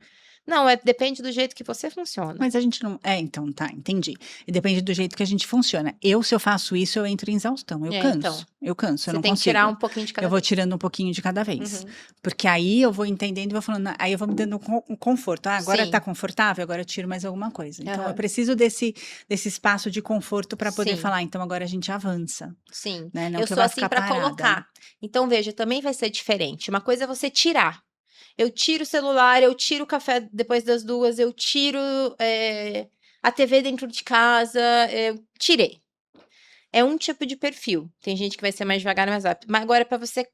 Não, depende do jeito que você funciona. Mas a gente não então, tá, entendi. E depende do jeito que a gente funciona. Se eu faço isso, eu entro em exaustão, Então, eu canso, eu você não tem que tirar consigo. um pouquinho de Eu cada vou vez. tirando um pouquinho de cada vez. Uhum. Porque aí eu vou entendendo e vou falando, aí eu vou me dando um conforto. Ah, agora tá Sim, confortável, agora eu tiro mais alguma coisa. Então eu aham. preciso desse espaço de conforto para poder Sim, falar, então agora a gente avança, sim. né, não Eu que eu sou vá assim ficar para parada. colocar. Então, veja, também vai ser diferente. Uma coisa é você tirar. Eu tiro o celular, eu tiro o café depois das 2, eu tiro, a TV dentro de casa, eu tirei. É um tipo de perfil. Tem gente que vai ser mais devagar, mais rápido. Mas agora para você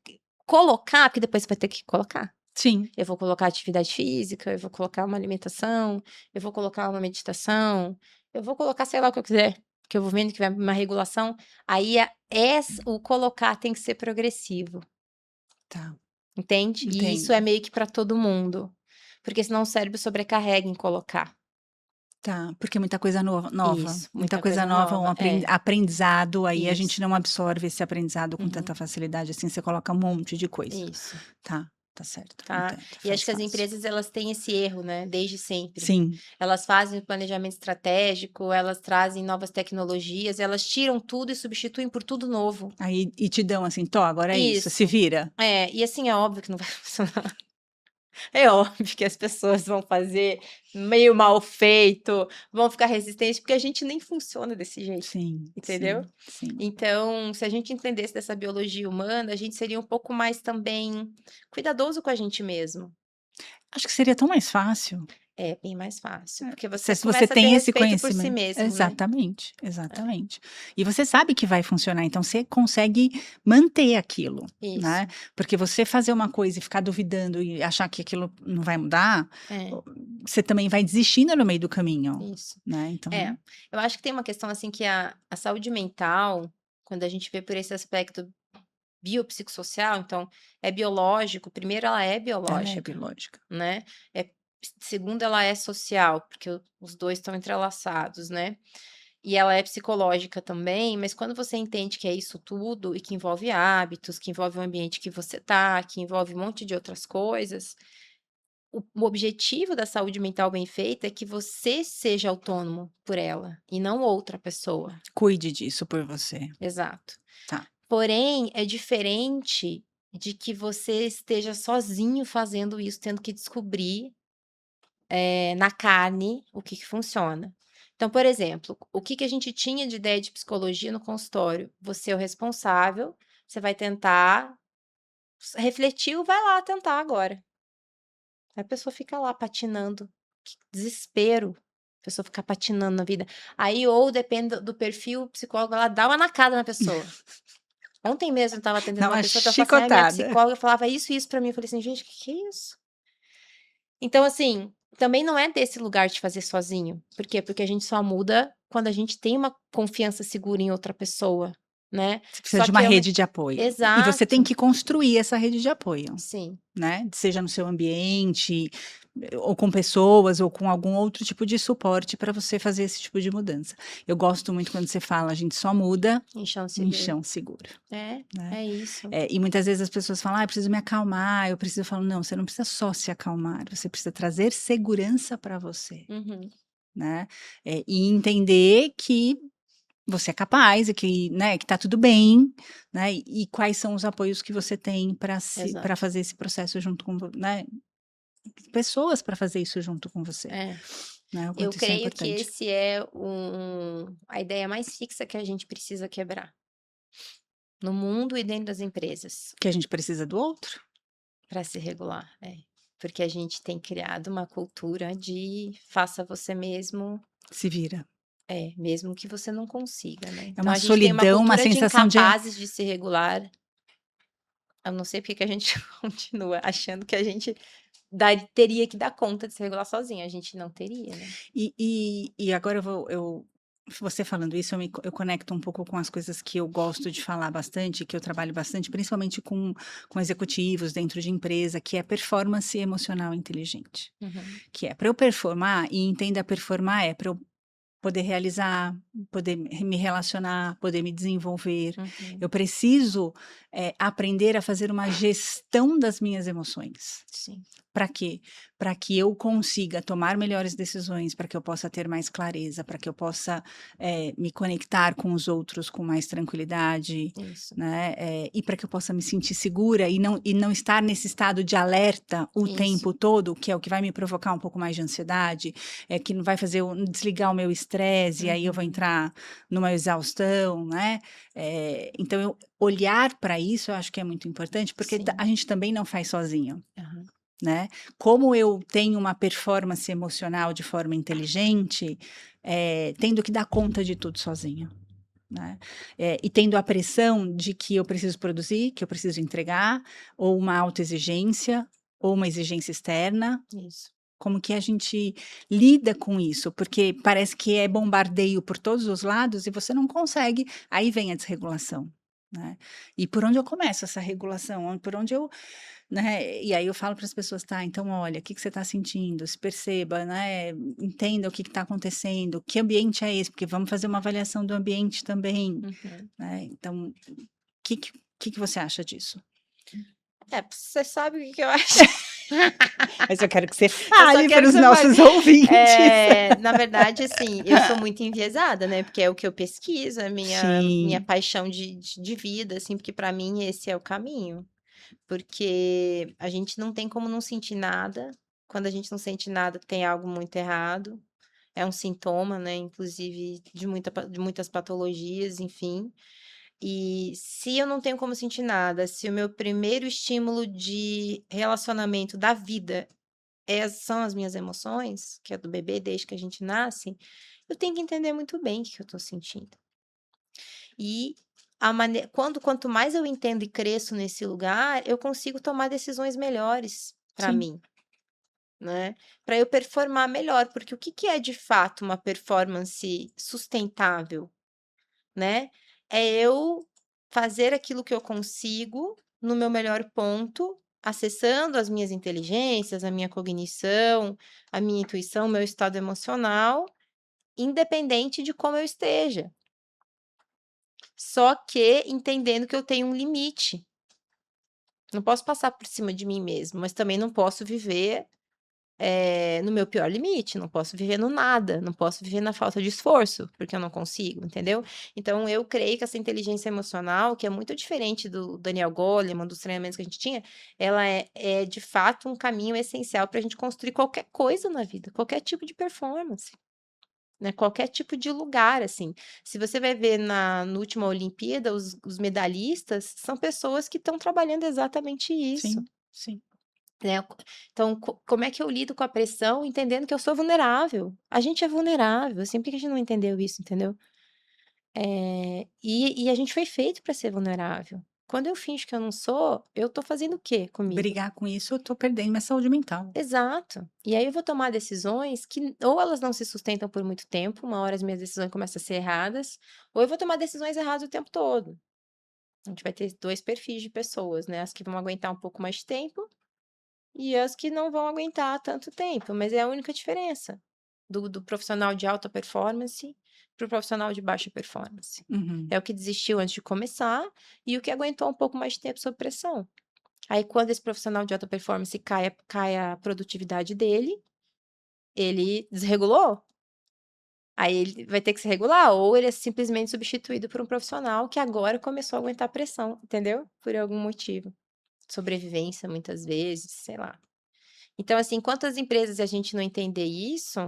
colocar, porque depois você vai ter que colocar. Sim, Eu vou colocar atividade física, eu vou colocar uma alimentação, eu vou colocar uma meditação, eu vou colocar sei lá o que eu quiser, que eu vou vendo que vai uma regulação. Aí o colocar tem que ser progressivo, tá, entende? E isso entendo. é meio que para todo mundo, porque senão o cérebro sobrecarrega em colocar. Tá, porque muita coisa nova, Isso, muita muita coisa coisa nova, um nova. É, aprendizado, aí a gente isso. não absorve esse aprendizado com Uhum, tanta facilidade, assim, você coloca um monte de coisa. isso. Tá, tá certo, Tá? entendo, E faz acho que as fácil. empresas elas têm esse erro, né, desde sempre. Sim, Elas fazem o planejamento estratégico, elas trazem novas tecnologias, elas tiram tudo e substituem por tudo novo. aí e te dão assim: "Tó, agora é isso, se Isso. vira". E assim, é óbvio que não vai funcionar. É óbvio que as pessoas vão fazer meio mal feito, vão ficar resistentes, porque a gente nem funciona desse jeito, Sim, entendeu? sim, sim. Então, se a gente entendesse dessa biologia humana, a gente seria um pouco mais também cuidadoso com a gente mesmo. Acho que seria tão mais fácil, É bem mais fácil, porque você se você começa a ter tem esse respeito por si conhecimento. mesmo, né. Exatamente, É, exatamente. E você sabe que vai funcionar, então você consegue manter aquilo, né, isso, porque você fazer uma coisa e ficar duvidando e achar que aquilo não vai mudar, é, o você também vai desistindo no meio do caminho, isso. né, então É, eu acho que tem uma questão, assim, que a saúde mental, quando a gente vê por esse aspecto biopsicossocial, então, é biológico, primeiro ela é ela é biológica, biológica. né, segundo ela é social, porque os 2 estão entrelaçados, né. E ela é psicológica também, mas quando você entende que é isso tudo e que envolve hábitos, que envolve o ambiente que você tá, que envolve um monte de outras coisas, o objetivo da saúde mental bem feita é que você seja autônomo por ela e não outra pessoa. Cuide disso por você. Exato. Tá. Porém, é diferente de que você esteja sozinho fazendo isso, tendo que descobrir, na carne o que que funciona. Então, por exemplo, o que que a gente tinha de ideia de psicologia no consultório? Você é o responsável, você vai tentar, refletiu, vai lá tentar agora. Aí a pessoa fica lá patinando, que desespero, a pessoa ficar patinando na vida. Aí ou depende do perfil, o psicólogo ela dá uma nacada na pessoa. Ontem mesmo eu estava atendendo Dá uma uma pessoa que ela falou assim: "Ai, minha chicotada. psicóloga falava isso e isso pra mim", eu falei assim: "Gente, que é isso?". Então, assim, também não é desse lugar de fazer sozinho. Por quê? Porque a gente só muda quando a gente tem uma confiança segura em outra pessoa, né. Você precisa Só de uma que é uma rede de apoio. E você tem exato, que construir essa rede de apoio, sim, né, seja no seu ambiente, ou com pessoas, ou com algum outro tipo de suporte para você fazer esse tipo de mudança. Eu gosto muito quando você fala: "A gente só muda em chão em seguro. chão seguro", É, né. é isso. E muitas vezes as pessoas falam: "Ah, eu preciso me acalmar, eu preciso", eu falo: "Não, você não precisa só se acalmar, você precisa trazer segurança para você", Uhum, né, e entender que você é capaz e que, né, que tá tudo bem, né, e quais são os apoios que você tem para exato. fazer esse processo junto com né, pessoas para fazer isso junto com você, É. né, o Eu quanto isso é creio que importante. esse é a ideia mais fixa que a gente precisa quebrar. no mundo e dentro das empresas, Que a gente precisa do outro. para se regular, é. Porque a gente tem criado uma cultura de faça você mesmo, Se vira. mesmo que você não consiga, né. É Então uma a gente tem uma solidão, uma cultura de sensação de incapazes de se regular, eu não sei porque que a gente continua achando que a gente teria que dar conta de se regular sozinho, a gente não teria, né. e agora você falando isso, eu conecto um pouco com as coisas que eu gosto de falar bastante, que eu trabalho bastante, principalmente com executivos dentro de empresa, que é performance emocional inteligente. Uhum, Que é para eu performar, e entenda performar é para eu poder realizar, poder me relacionar, poder me desenvolver. uhum, Eu preciso, aprender a fazer uma gestão das minhas emoções. sim, Para quê? Para que eu consiga tomar melhores decisões, para que eu possa ter mais clareza, para que eu possa, me conectar com os outros com mais tranquilidade, isso, né, e para que eu possa me sentir segura e não estar nesse estado de alerta o isso, tempo todo, que é o que vai me provocar um pouco mais de ansiedade, que não vai fazer eu desligar o meu estresse, e aí eu vou uhum, entrar numa exaustão, né. Então eu olhar para isso eu acho que é muito importante, porque a sim, gente também não faz sozinho. aham, Né, como eu tenho uma performance emocional de forma inteligente, tendo que dar conta de tudo sozinha, né, e tendo a pressão de que eu preciso produzir, que eu preciso entregar, ou uma autoexigência, ou uma exigência externa, isso, como que a gente lida com isso? Porque parece que é bombardeio por todos os lados e você não consegue, aí vem a desregulação, né. E por onde eu começo essa regulação? Por onde eu, né, e aí eu falo para as pessoas: "Tá, então olha, o que que você está sentindo? Se perceba, né, entenda o que está acontecendo, que ambiente é esse?", porque vamos fazer uma avaliação do ambiente também, uhum. né, então, que você acha disso? Você sabe o que que eu acho? Mas eu quero que você Eu só fale quero para que os você fale. nossos ouvintes. Na verdade, assim, eu sou muito enviesada, né, porque é o que eu pesquiso, é minha Sim, paixão de vida, assim, porque pra mim esse é o caminho. Porque a gente não tem como não sentir nada, quando a gente não sente nada tem algo muito errado, é um sintoma, né, inclusive de muitas patologias, enfim. E se eu não tenho como sentir nada, se o meu primeiro estímulo de relacionamento da vida são as minhas emoções, que é do bebê desde que a gente nasce, eu tenho que entender muito bem o que que eu estou sentindo. E quanto mais eu entendo e cresço nesse lugar, eu consigo tomar decisões melhores para sim, mim, né, para eu performar melhor, porque o que que é de fato uma performance sustentável, né? É eu fazer aquilo que eu consigo no meu melhor ponto, acessando as minhas inteligências, a minha cognição, a minha intuição, o meu estado emocional, independente de como eu esteja. Só que entendendo que eu tenho um limite. Não posso passar por cima de mim mesmo, mas também não posso viver, no meu pior limite, não posso viver no nada, não posso viver na falta de esforço, porque eu não consigo, entendeu? Então eu creio que essa inteligência emocional, que é muito diferente do Daniel Goleman, dos treinamentos que a gente tinha, ela é de fato um caminho essencial para a gente construir qualquer coisa na vida, qualquer tipo de performance. Né, qualquer tipo de lugar, assim. Se você vai ver na última Olimpíada, os medalhistas são pessoas que estão trabalhando exatamente isso, sim, sim. né. Então, como é que eu lido com a pressão entendendo que eu sou vulnerável? A gente é vulnerável, assim, por que que a gente não entendeu isso, entendeu? E a gente foi feito para ser vulnerável. Quando eu finjo que eu não sou, eu tô fazendo o quê comigo? Brigar com isso, eu tô perdendo minha saúde mental. Exato. E aí eu vou tomar decisões que ou elas não se sustentam por muito tempo, uma hora as minhas decisões começam a ser erradas, ou eu vou tomar decisões erradas o tempo todo. A gente vai ter 2 perfis de pessoas, né, as que vão aguentar um pouco mais de tempo e as que não vão aguentar tanto tempo, mas é a única diferença do profissional de alta performance para o profissional de baixa performance. Uhum. É o que desistiu antes de começar e o que aguentou um pouco mais de tempo sob pressão. Aí quando esse profissional de alta performance cai a produtividade dele, ele desregulou, aí ele vai ter que se regular, ou ele é simplesmente substituído por um profissional que agora começou a aguentar pressão, entendeu? Por algum motivo. Sobrevivência, muitas vezes, sei lá. Então, assim, quantas empresas a gente não entender isso,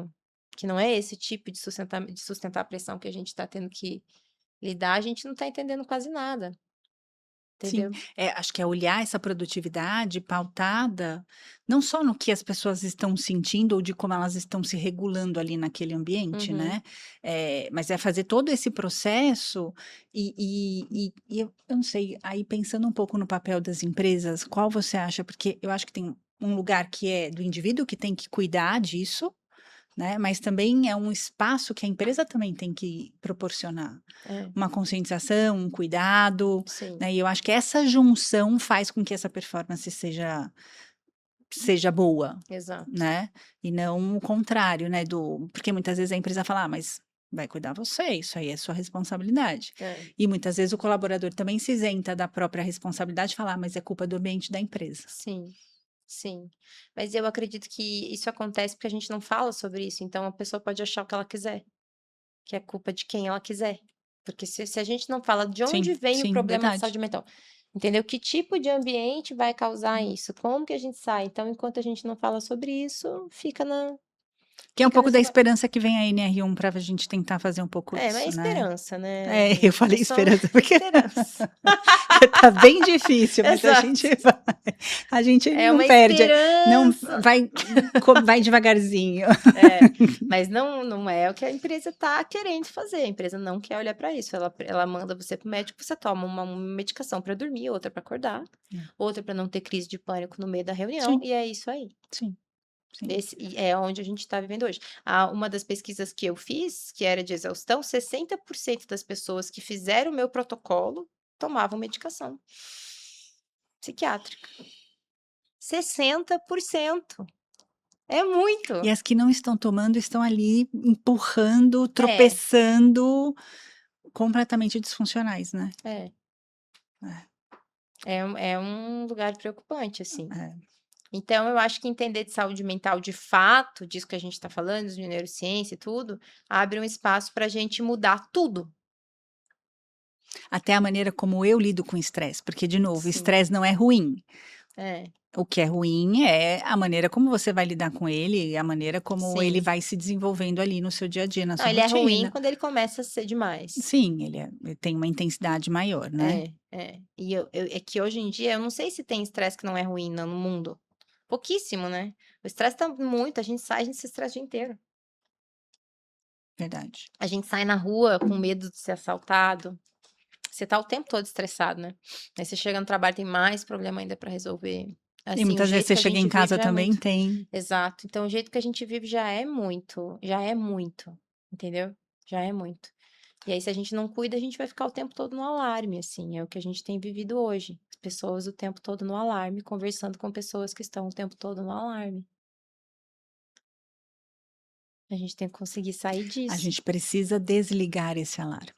que não é esse tipo de sustentar a pressão que a gente está tendo que lidar, a gente não tá entendendo quase nada, Sim, entendeu? acho que é olhar essa produtividade pautada, não só no que as pessoas estão sentindo ou de como elas estão se regulando ali naquele ambiente, Uhum, né, mas é fazer todo esse processo e eu não sei, aí pensando um pouco no papel das empresas, qual você acha? Porque eu acho que tem um lugar que é do indivíduo que tem que cuidar disso, né, mas também é um espaço que a empresa também tem que proporcionar. é, Uma conscientização, um cuidado, sim, né, e eu acho que essa junção faz com que essa performance seja boa, exato. né, e não o contrário, né, porque muitas vezes a empresa fala: "Ah, mas vai cuidar você, isso aí é sua responsabilidade". É, E muitas vezes o colaborador também se isenta da própria responsabilidade e fala: "Ah, mas é culpa do ambiente da empresa". sim, sim. Mas eu acredito que isso acontece porque a gente não fala sobre isso, então a pessoa pode achar o que ela quiser, que é culpa de quem ela quiser. Porque se a gente não fala de Sim, onde vem o sim, problema de verdade. saúde mental, entendeu? Que tipo de ambiente vai causar isso? Como que a gente sai? Então, enquanto a gente não fala sobre isso, Que é um fica pouco da nesse esperança que vem a NR1 pra gente tentar fazer um pouco é, mas é isso, né. esperança, né, É, eu é falei só esperança porque esperança. tá bem difícil, mas a gente Exato. vai a gente É não uma perde, não esperança. vai devagarzinho. É, mas não é o que a empresa está querendo fazer, a empresa não quer olhar para isso, ela manda você para o médico, você toma uma medicação para dormir, outra para acordar, É. outra para não ter crise de pânico no meio da reunião, Sim, e é isso aí. sim, sim. Esse e é onde a gente está vivendo hoje. Uma das pesquisas que eu fiz, que era de exaustão, 60% das pessoas que fizeram o meu protocolo tomavam medicação psiquiátrica. 60%. É muito. E as que não estão tomando estão ali empurrando, É, tropeçando, completamente disfuncionais, né. é. É, É um lugar preocupante, assim. é. Então eu acho que entender de saúde mental de fato, disso que a gente está falando, de neurociência e tudo, abre um espaço para a gente mudar tudo. Até a maneira como eu lido com o estresse, porque de novo, o Sim, estresse não é ruim. é, O que é ruim é a maneira como você vai lidar com ele e a maneira como ele sim. vai se desenvolvendo ali no seu dia a dia, na Não, sua ele é ruim rotina. quando ele começa a ser demais. Sim, ele tem uma intensidade maior, né. É, é. E é que hoje em dia eu não sei se tem estresse que não é ruim no mundo. Pouquíssimo, né. O estresse tá muito, a gente sai, a gente se estressa o dia inteiro. Verdade. A gente sai na rua com medo de ser assaltado. Você tá o tempo todo estressado, né. Aí você chega no trabalho, tem mais problema ainda pra resolver. E Assim, o muitas vezes jeito você que a chega em gente vive casa já é também muito. tem Exato. Então o jeito que a gente vive já é muito, entendeu? Já é muito. E aí se a gente não cuida, a gente vai ficar o tempo todo no alarme, assim, é o que a gente tem vivido hoje. As pessoas o tempo todo no alarme, conversando com pessoas que estão o tempo todo no alarme. A gente tem que conseguir sair a disso. gente precisa desligar esse alarme.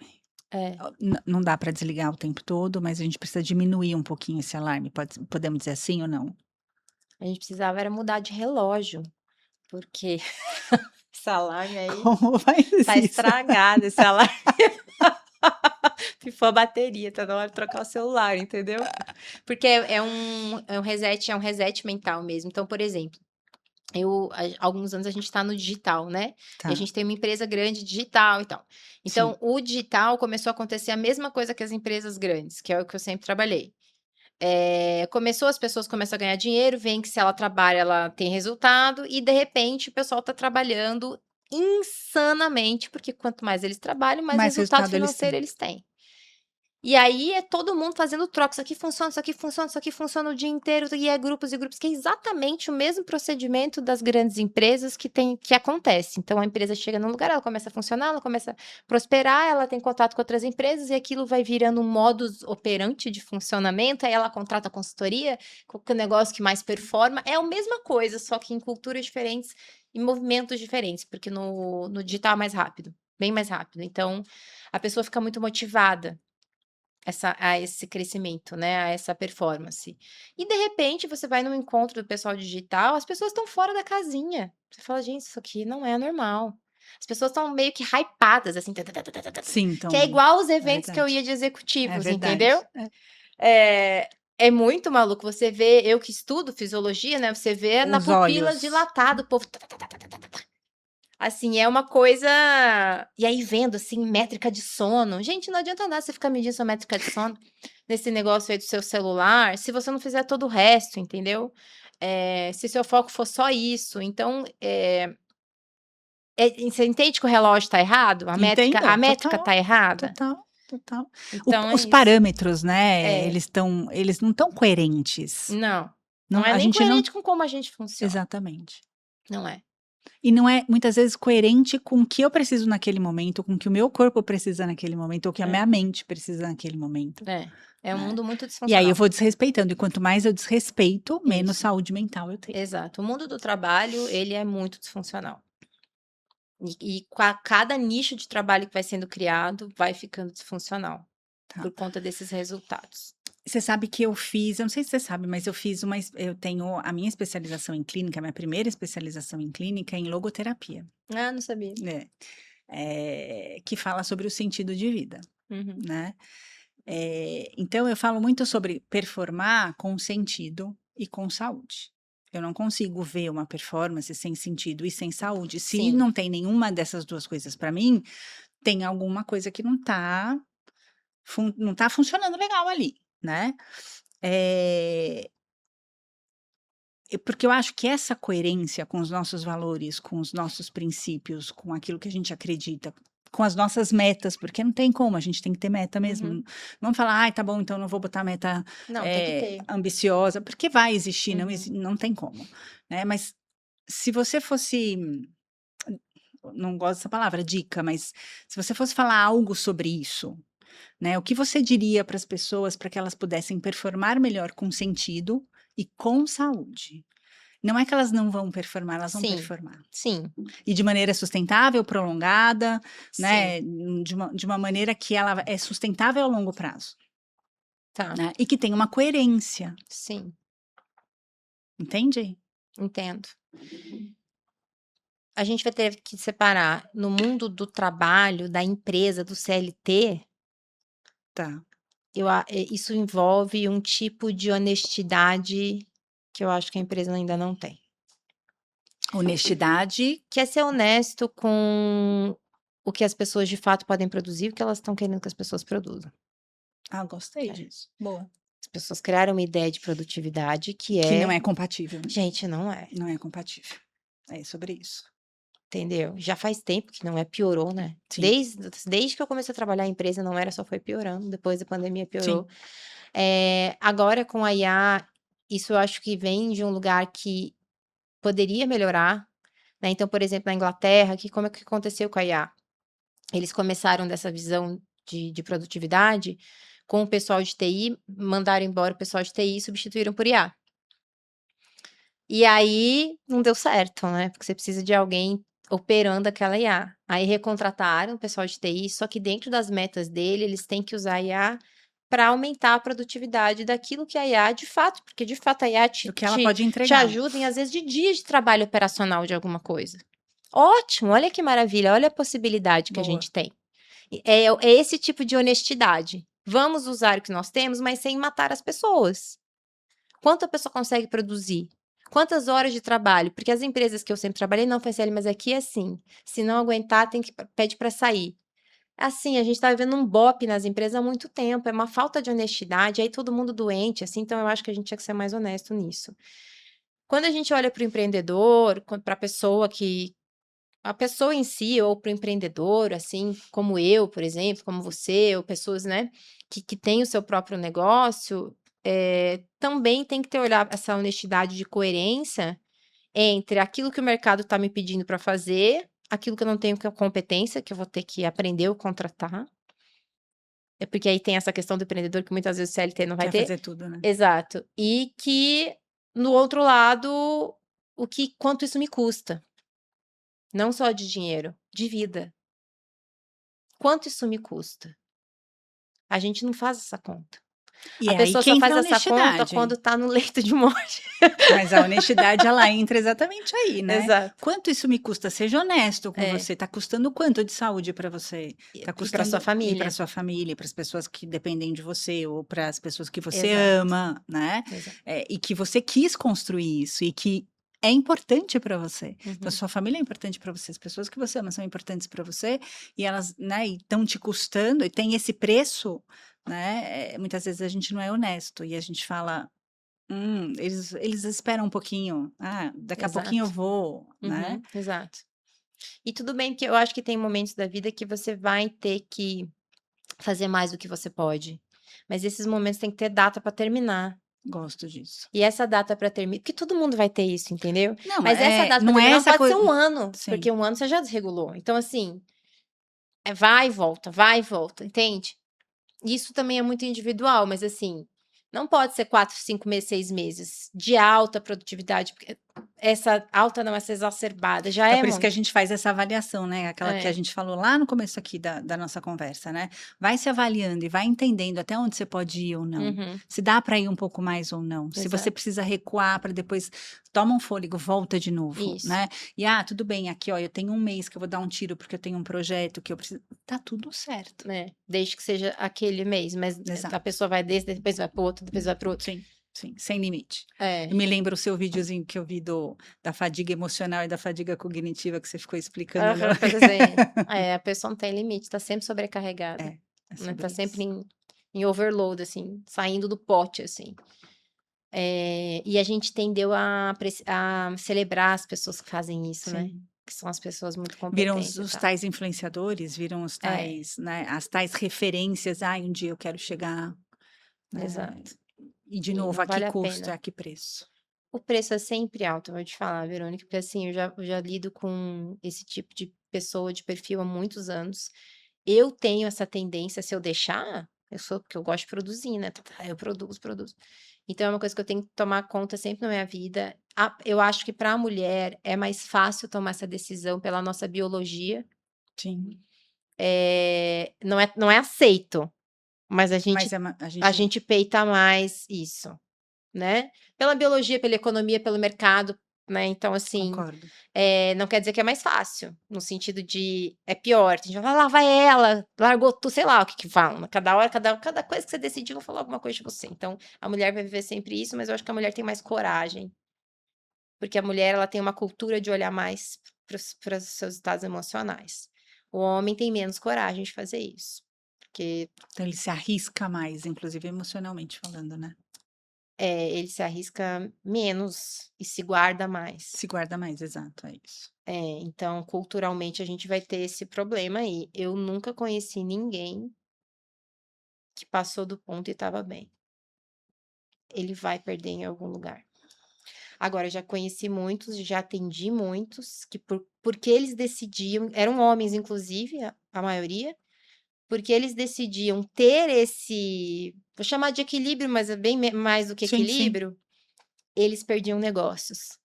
É, Não dá para desligar o tempo todo, mas a gente precisa diminuir um pouquinho esse alarme, podemos dizer assim ou não? a gente precisava era mudar de relógio, porque esse alarme aí Como faz tá isso? estragado, esse alarme. Pifou a bateria, tá na hora de trocar o celular, entendeu? Porque é um reset mental mesmo. Então, por exemplo, alguns anos a gente tá no digital, né? E a Tá, gente tem uma empresa grande digital e tal. sim. Então, o digital começou a acontecer a mesma coisa que as empresas grandes, que é o que eu sempre trabalhei. Começou, as pessoas começam a ganhar dinheiro, veem que se ela trabalha, ela tem resultado, e de repente o pessoal tá trabalhando insanamente, porque quanto mais eles trabalham, mais Mais resultado resultado eles financeiro têm. eles têm. E aí é todo mundo fazendo troca, isso aqui funciona, isso aqui funciona, isso aqui funciona o dia inteiro, e é grupos e grupos, que é exatamente o mesmo procedimento das grandes empresas que acontece. Então a empresa chega num lugar, ela começa a funcionar, ela começa a prosperar, ela tem contato com outras empresas e aquilo vai virando um modus operandi de funcionamento, aí ela contrata consultoria, com o negócio que mais performa. É a mesma coisa, só que em culturas diferentes e movimentos diferentes, porque no digital é mais rápido, bem mais rápido. Então a pessoa fica muito motivada a esse crescimento, né, a essa performance. E de repente você vai num encontro do pessoal digital, as pessoas estão fora da casinha. Você fala: "Gente, isso aqui não é normal". As pessoas estão meio que hypadas, assim, Sim, que é então, igual os é eventos que eu verdade. ia de É executivos, verdade. entendeu? É muito maluco, você vê eu que estudo fisiologia, né, você vê na Os pupila olhos. dilatada, o povo Assim, é uma coisa e aí vendo, assim, métrica de sono. Gente, não adianta nada você ficar medindo sua métrica de sono nesse negócio aí do seu celular, se você não fizer todo o resto, entendeu? Se seu foco for só isso. Então, você entende que o relógio tá errado? A Entendo, métrica total, tá errada? total, total. Então é Os isso. parâmetros, né, É. eles não estão coerentes. Não, não Não, é a nem gente não coerente com como a gente funciona. exatamente. Não é. E não é muitas vezes coerente com o que eu preciso naquele momento, com o que o meu corpo precisa naquele momento, ou que a minha É, mente precisa naquele momento, é. É um né. mundo muito E aí eu disfuncional. vou desrespeitando, e quanto mais eu desrespeito, menos Isso, saúde mental eu tenho. exato. O mundo do trabalho, ele é muito disfuncional. E com cada nicho de trabalho que vai sendo criado, vai ficando disfuncional, Tá. por conta desses resultados. Você sabe que eu não sei se você sabe, mas eu tenho a minha especialização em clínica, a minha primeira especialização em clínica é em logoterapia, Ah, não sabia. né, que fala sobre o sentido de vida, Uhum, né. Então eu falo muito sobre performar com sentido e com saúde. Eu não consigo ver uma performance sem sentido e sem saúde. Se sim. não tem nenhuma dessas 2 coisas para mim, tem alguma coisa que não tá funcionando legal ali, né. Eh porque eu acho que essa coerência com os nossos valores, com os nossos princípios, com aquilo que a gente acredita, com as nossas metas, porque não tem como, a gente tem que ter meta mesmo. Uhum. Vamos falar: "Ai, tá bom, então não vou botar meta, Não, tem que ter. ambiciosa", porque vai existir, Uhum, não tem como, né. Mas se você fosse não gosto dessa palavra, dica, mas se você fosse falar algo sobre isso, né, o que você diria para as pessoas para que elas pudessem performar melhor com sentido e com saúde? Não é que elas não vão performar, elas vão sim, performar. sim, E de maneira sustentável, prolongada, sim, né, de uma maneira que ela é sustentável a longo prazo, tá, né, e que tenha uma coerência, sim, entende? entendo. A gente vai ter que separar no mundo do trabalho, da empresa, do CLT, Tá. isso envolve um tipo de honestidade que eu acho que a empresa ainda não tem. Honestidade, Que é ser honesto com o que as pessoas de fato podem produzir, o que elas estão querendo que as pessoas produzam. gostei É. disso, boa. As pessoas criaram uma ideia de produtividade que Que não é é compatível, gente, não é, não é compatível. É sobre isso. entendeu? Já faz tempo que não é, piorou, né. Sim, Desde que eu comecei a trabalhar, a empresa não era, só foi piorando, depois da pandemia piorou. sim. Agora com a IA, isso eu acho que vem de um lugar que poderia melhorar, né. Então, por exemplo, na Inglaterra, como é que aconteceu com a IA? Eles começaram dessa visão de produtividade, com o pessoal de TI, mandaram embora o pessoal de TI e substituíram por IA. E aí, não deu certo, né, porque você precisa de alguém operando aquela IA. Aí recontrataram o pessoal de TI, só que dentro das metas dele, eles têm que usar a IA para aumentar a produtividade daquilo que a IA de fato, porque de fato a IA O que ela pode te entregar. ajuda em, às vezes, de dias de trabalho operacional de alguma coisa. Ótimo, olha que maravilha, olha a possibilidade que a Boa. gente tem. É esse tipo de honestidade. Vamos usar o que nós temos, mas sem matar as pessoas. Quanto a pessoa consegue produzir? Quantas horas de trabalho? Porque as empresas que eu sempre trabalhei, não, Franciele, mas aqui é assim. Se não aguentar, pede para sair. Assim, a gente está vivendo um BOP nas empresas há muito tempo, é uma falta de honestidade, aí todo mundo doente, assim, então eu acho que a gente tinha que ser mais honesto nisso. Quando a gente olha para o empreendedor, para a pessoa em si ou para o empreendedor, assim, como eu, por exemplo, como você, ou pessoas, né, que têm o seu próprio negócio, também tem que ter olhar essa honestidade de coerência entre aquilo que o mercado está me pedindo para fazer, aquilo que eu não tenho competência, que eu vou ter que aprender ou contratar. É porque aí tem essa questão do empreendedor que muitas vezes o CLT não vai Quer ter. fazer tudo, né. Exato. E que, no outro lado, quanto isso me custa. Não só de dinheiro, de vida. Quanto isso me custa? A gente não faz essa conta. E A é aí pessoa que só entra faz a essa conta honestidade. quando tá no leito de morte. Mas a honestidade ela entra exatamente aí, né. Exato. Quanto isso me custa? Seja honesto com É. você, tá custando quanto de saúde para você? Tá E para sua custando e para família. sua família, para as pessoas que dependem de você ou para as pessoas que você Exato, ama, né, exato. e que você quis construir isso e que é importante para você. Então, Uhum. sua família é importante para você, as pessoas que você ama são importantes para você, e elas, né, estão te custando, e tem esse preço, né? Muitas vezes a gente não é honesto e a gente fala, eles esperam um pouquinho, daqui a pouquinho eu Exato. vou, né? Uhum, exato. E tudo bem que eu acho que tem momentos da vida que você vai ter que fazer mais do que você pode, mas esses momentos tem que ter data para terminar. Gosto disso. E essa data para terminar, porque todo mundo vai ter isso, entendeu? Não, Mas essa data para não é terminar não essa pode ser coisa. um ano, Sim. porque um ano você já desregulou. Então, assim, vai e volta, entende? Isso também é muito individual, mas assim, não pode ser 4, 5 meses, 6 meses de alta produtividade, porque essa alta não, essa exacerbada já É é por isso que a muito. gente faz essa avaliação, né, aquela que a É. gente falou lá no começo aqui da nossa conversa, né. Vai se avaliando e vai entendendo até onde você pode ir ou não, Uhum, se dá para ir um pouco mais ou não, se você exato. precisa recuar para depois toma um fôlego, volta de novo, Isso. né. E, tudo bem, aqui, ó, eu tenho um mês que eu vou dar um tiro, porque eu tenho um projeto que eu preciso tá tudo certo. É, desde que seja aquele mês, mas a Exato. pessoa vai desse, depois vai para o outro, depois vai para o outro. Sim, sim, sem limite. Eu É. me lembro o seu videozinho que eu vi da fadiga emocional e da fadiga cognitiva que você ficou explicando no Aham, para desenho. É, a pessoa não tem limite, tá sempre sobrecarregada, é né, tá sobre sempre isso. em overload, assim, saindo do pote, assim. E a gente tendeu a celebrar as pessoas que fazem isso, né, Sim. que são as pessoas muito Viram competentes e os tal. tais influenciadores, viram os É, tais, né, as tais referências, "Ai, um dia eu quero chegar", né, exato. e de E novo, não a que vale a custo, é pena. a que preço. O preço é sempre alto, eu vou te falar, Verônica, porque assim, eu já lido com esse tipo de pessoa, de perfil há muitos anos. Eu tenho essa tendência, se eu deixar, eu sou porque eu gosto de produzir, né, eu produzo, produzo. Então é uma coisa que eu tenho que tomar conta sempre na minha vida. Eu acho que para a mulher é mais fácil tomar essa decisão pela nossa biologia, Sim, não é aceito, mas a mas gente é uma a a gente gente peita mais isso. Né, pela biologia, pela economia, pelo mercado, né, então assim, concordo. não quer dizer que é mais fácil, no sentido de é pior, tem gente que vai: "Lá vai ela, largou tu", sei lá o que que falam, cada hora, cada coisa que você decidir vão falar alguma coisa de você, então a mulher vai viver sempre isso, mas eu acho que a mulher tem mais coragem, porque a mulher ela tem uma cultura de olhar mais para os seus estados emocionais. O homem tem menos coragem de fazer isso, porque, Então ele se arrisca mais, inclusive emocionalmente falando, né. ele se arrisca menos e se guarda mais. Se guarda mais, exato, é isso. Então culturalmente a gente vai ter esse problema aí. Eu nunca conheci ninguém que passou do ponto e estava bem. Ele vai perder em algum lugar. Agora, já conheci muitos, já atendi muitos que porque eles decidiam, eram homens inclusive, a maioria, porque eles decidiam ter esse, vou chamar de equilíbrio, mas é bem mais do que Sim, sim. equilíbrio, eles perdiam negócios.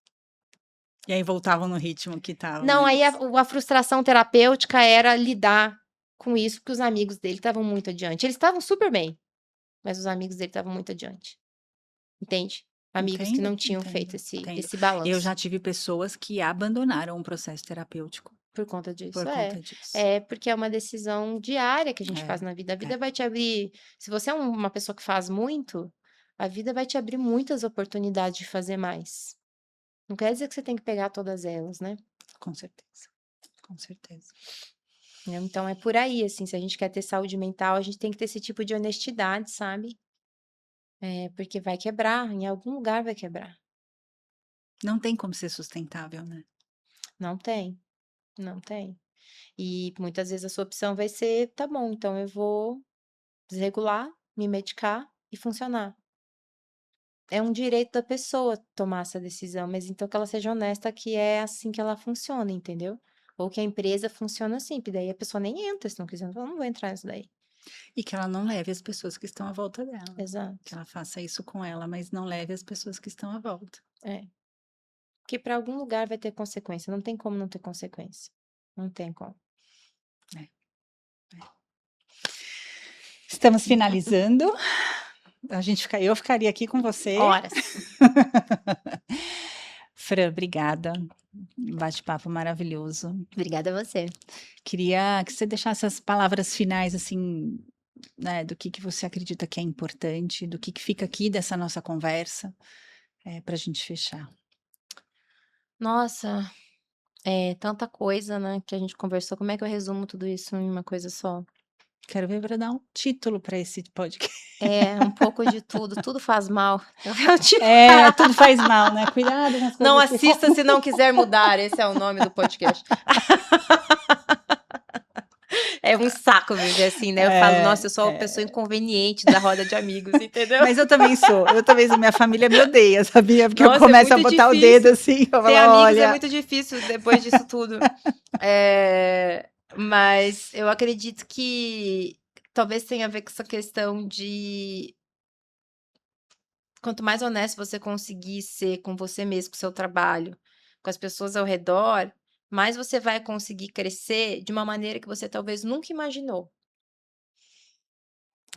E aí voltavam no ritmo que estavam Não, aí a antes. o a frustração terapêutica era lidar com isso, porque os amigos dele estavam muito adiante. Eles estavam super bem, mas os amigos dele estavam muito adiante, entende? Amigos que Entendo, não tinham feito entendo, esse entendo. esse Eu balanço já tive pessoas que abandonaram o processo terapêutico por conta disso. por É, conta disso. é porque é uma decisão diária que a gente faz É, na vida. A é. vida vai te abrir, se você é uma pessoa que faz muito, a vida vai te abrir muitas oportunidades de fazer mais. Não quer dizer que você tem que pegar todas elas, né? Com certeza, com certeza. Então é por aí, assim, se a gente quer ter saúde mental, a gente tem que ter esse tipo de honestidade, sabe? Porque vai quebrar, em algum lugar vai quebrar. Não tem como ser sustentável, né. Não tem, não tem. E muitas vezes a sua opção vai ser: "Tá bom, então eu vou desregular, me medicar e funcionar". É um direito da pessoa tomar essa decisão, mas então que ela seja honesta que é assim que ela funciona, entendeu? Ou que a empresa funciona assim, porque daí a pessoa nem entra, se não quiser, eu não vou entrar nisso daí. E que ela não leve as pessoas que estão à volta dela. Que Exato, ela faça isso com ela, mas não leve as pessoas que estão à volta. é. Porque para algum lugar vai ter consequência, não tem como não ter consequência. Não tem como. É, é. Estamos finalizando. Eu ficaria aqui com você. Horas. Fran, obrigada. Um bate-papo maravilhoso. Obrigada a você. Queria que você deixasse as palavras finais, assim, né, do que você acredita que é importante, do que fica aqui dessa nossa conversa, para a gente fechar. Nossa, é tanta coisa, né, que a gente conversou. Como é que eu resumo tudo isso em uma coisa só? Quero ver para dar um título para esse podcast. É, um pouco de tudo, tudo faz mal. Eu te É, tudo faz mal, né, cuidado com as Não coisas que assista se não quiser mudar, esse é o nome do podcast. É um saco viver assim, né, eu falo: "Nossa, eu sou a pessoa inconveniente da roda de amigos", entendeu? Mas eu também sou, minha família me odeia, sabia, porque eu Nossa, é começo a muito botar o dedo difícil. assim, eu Ter falo: amigos é "Olha". muito difícil depois disso tudo. Mas eu acredito que talvez tenha a ver com essa questão de quanto mais honesto você conseguir ser com você mesmo, com o seu trabalho, com as pessoas ao redor, mais você vai conseguir crescer de uma maneira que você talvez nunca imaginou.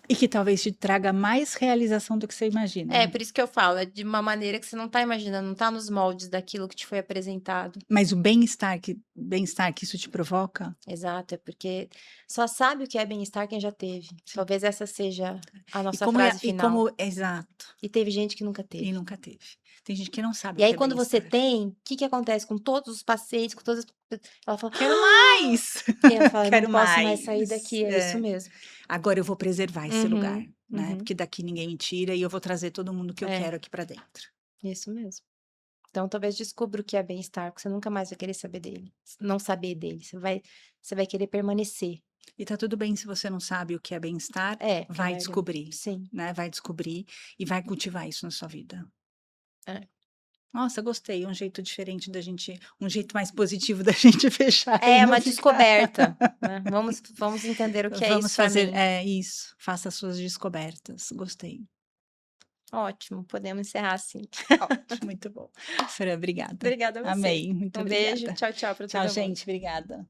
E que talvez te traga mais realização do que você É, imagina. por isso que eu falo, é de uma maneira que você não tá imaginando, não tá nos moldes daquilo que te foi apresentado. Mas o bem-estar que isso te provoca, Exato, é porque só sabe o que é bem-estar quem já teve. sim. Talvez essa seja a E nossa como é frase e como final. exato, E teve gente que nunca e teve. nunca teve. Tem gente que não sabe E o que aí é quando você bem-estar. tem, o que que acontece com todos os pacientes, com todas as ela fala: Quero "Ah!" mais, E ela fala: "Eu não quero posso mais sair mais. daqui", é isso É. mesmo. Agora eu vou preservar esse lugar, Uhum, né, uhum. porque daqui ninguém me tira e eu vou trazer todo mundo que eu É, quero aqui pra dentro. isso mesmo. Então talvez descubra o que é bem-estar, porque você nunca mais vai querer saber dele, não saber dele, você vai querer permanecer. E tá tudo bem se você não sabe o que é bem-estar, É, que a vai maioria descobrir, sim, né, vai descobrir e vai cultivar isso na sua vida. é. Nossa, gostei, um jeito diferente da gente um jeito mais positivo da gente fechar e É não uma ficar descoberta, né, vamos entender o que é isso vamos para fazer mim. isso, faça as suas descobertas, gostei. Ótimo, podemos encerrar assim. Ótimo, muito bom. Fran, obrigada. Obrigada a você. Amei, muito Um beijo, obrigada. tchau, tchau para Tchau, todo mundo. gente, obrigada.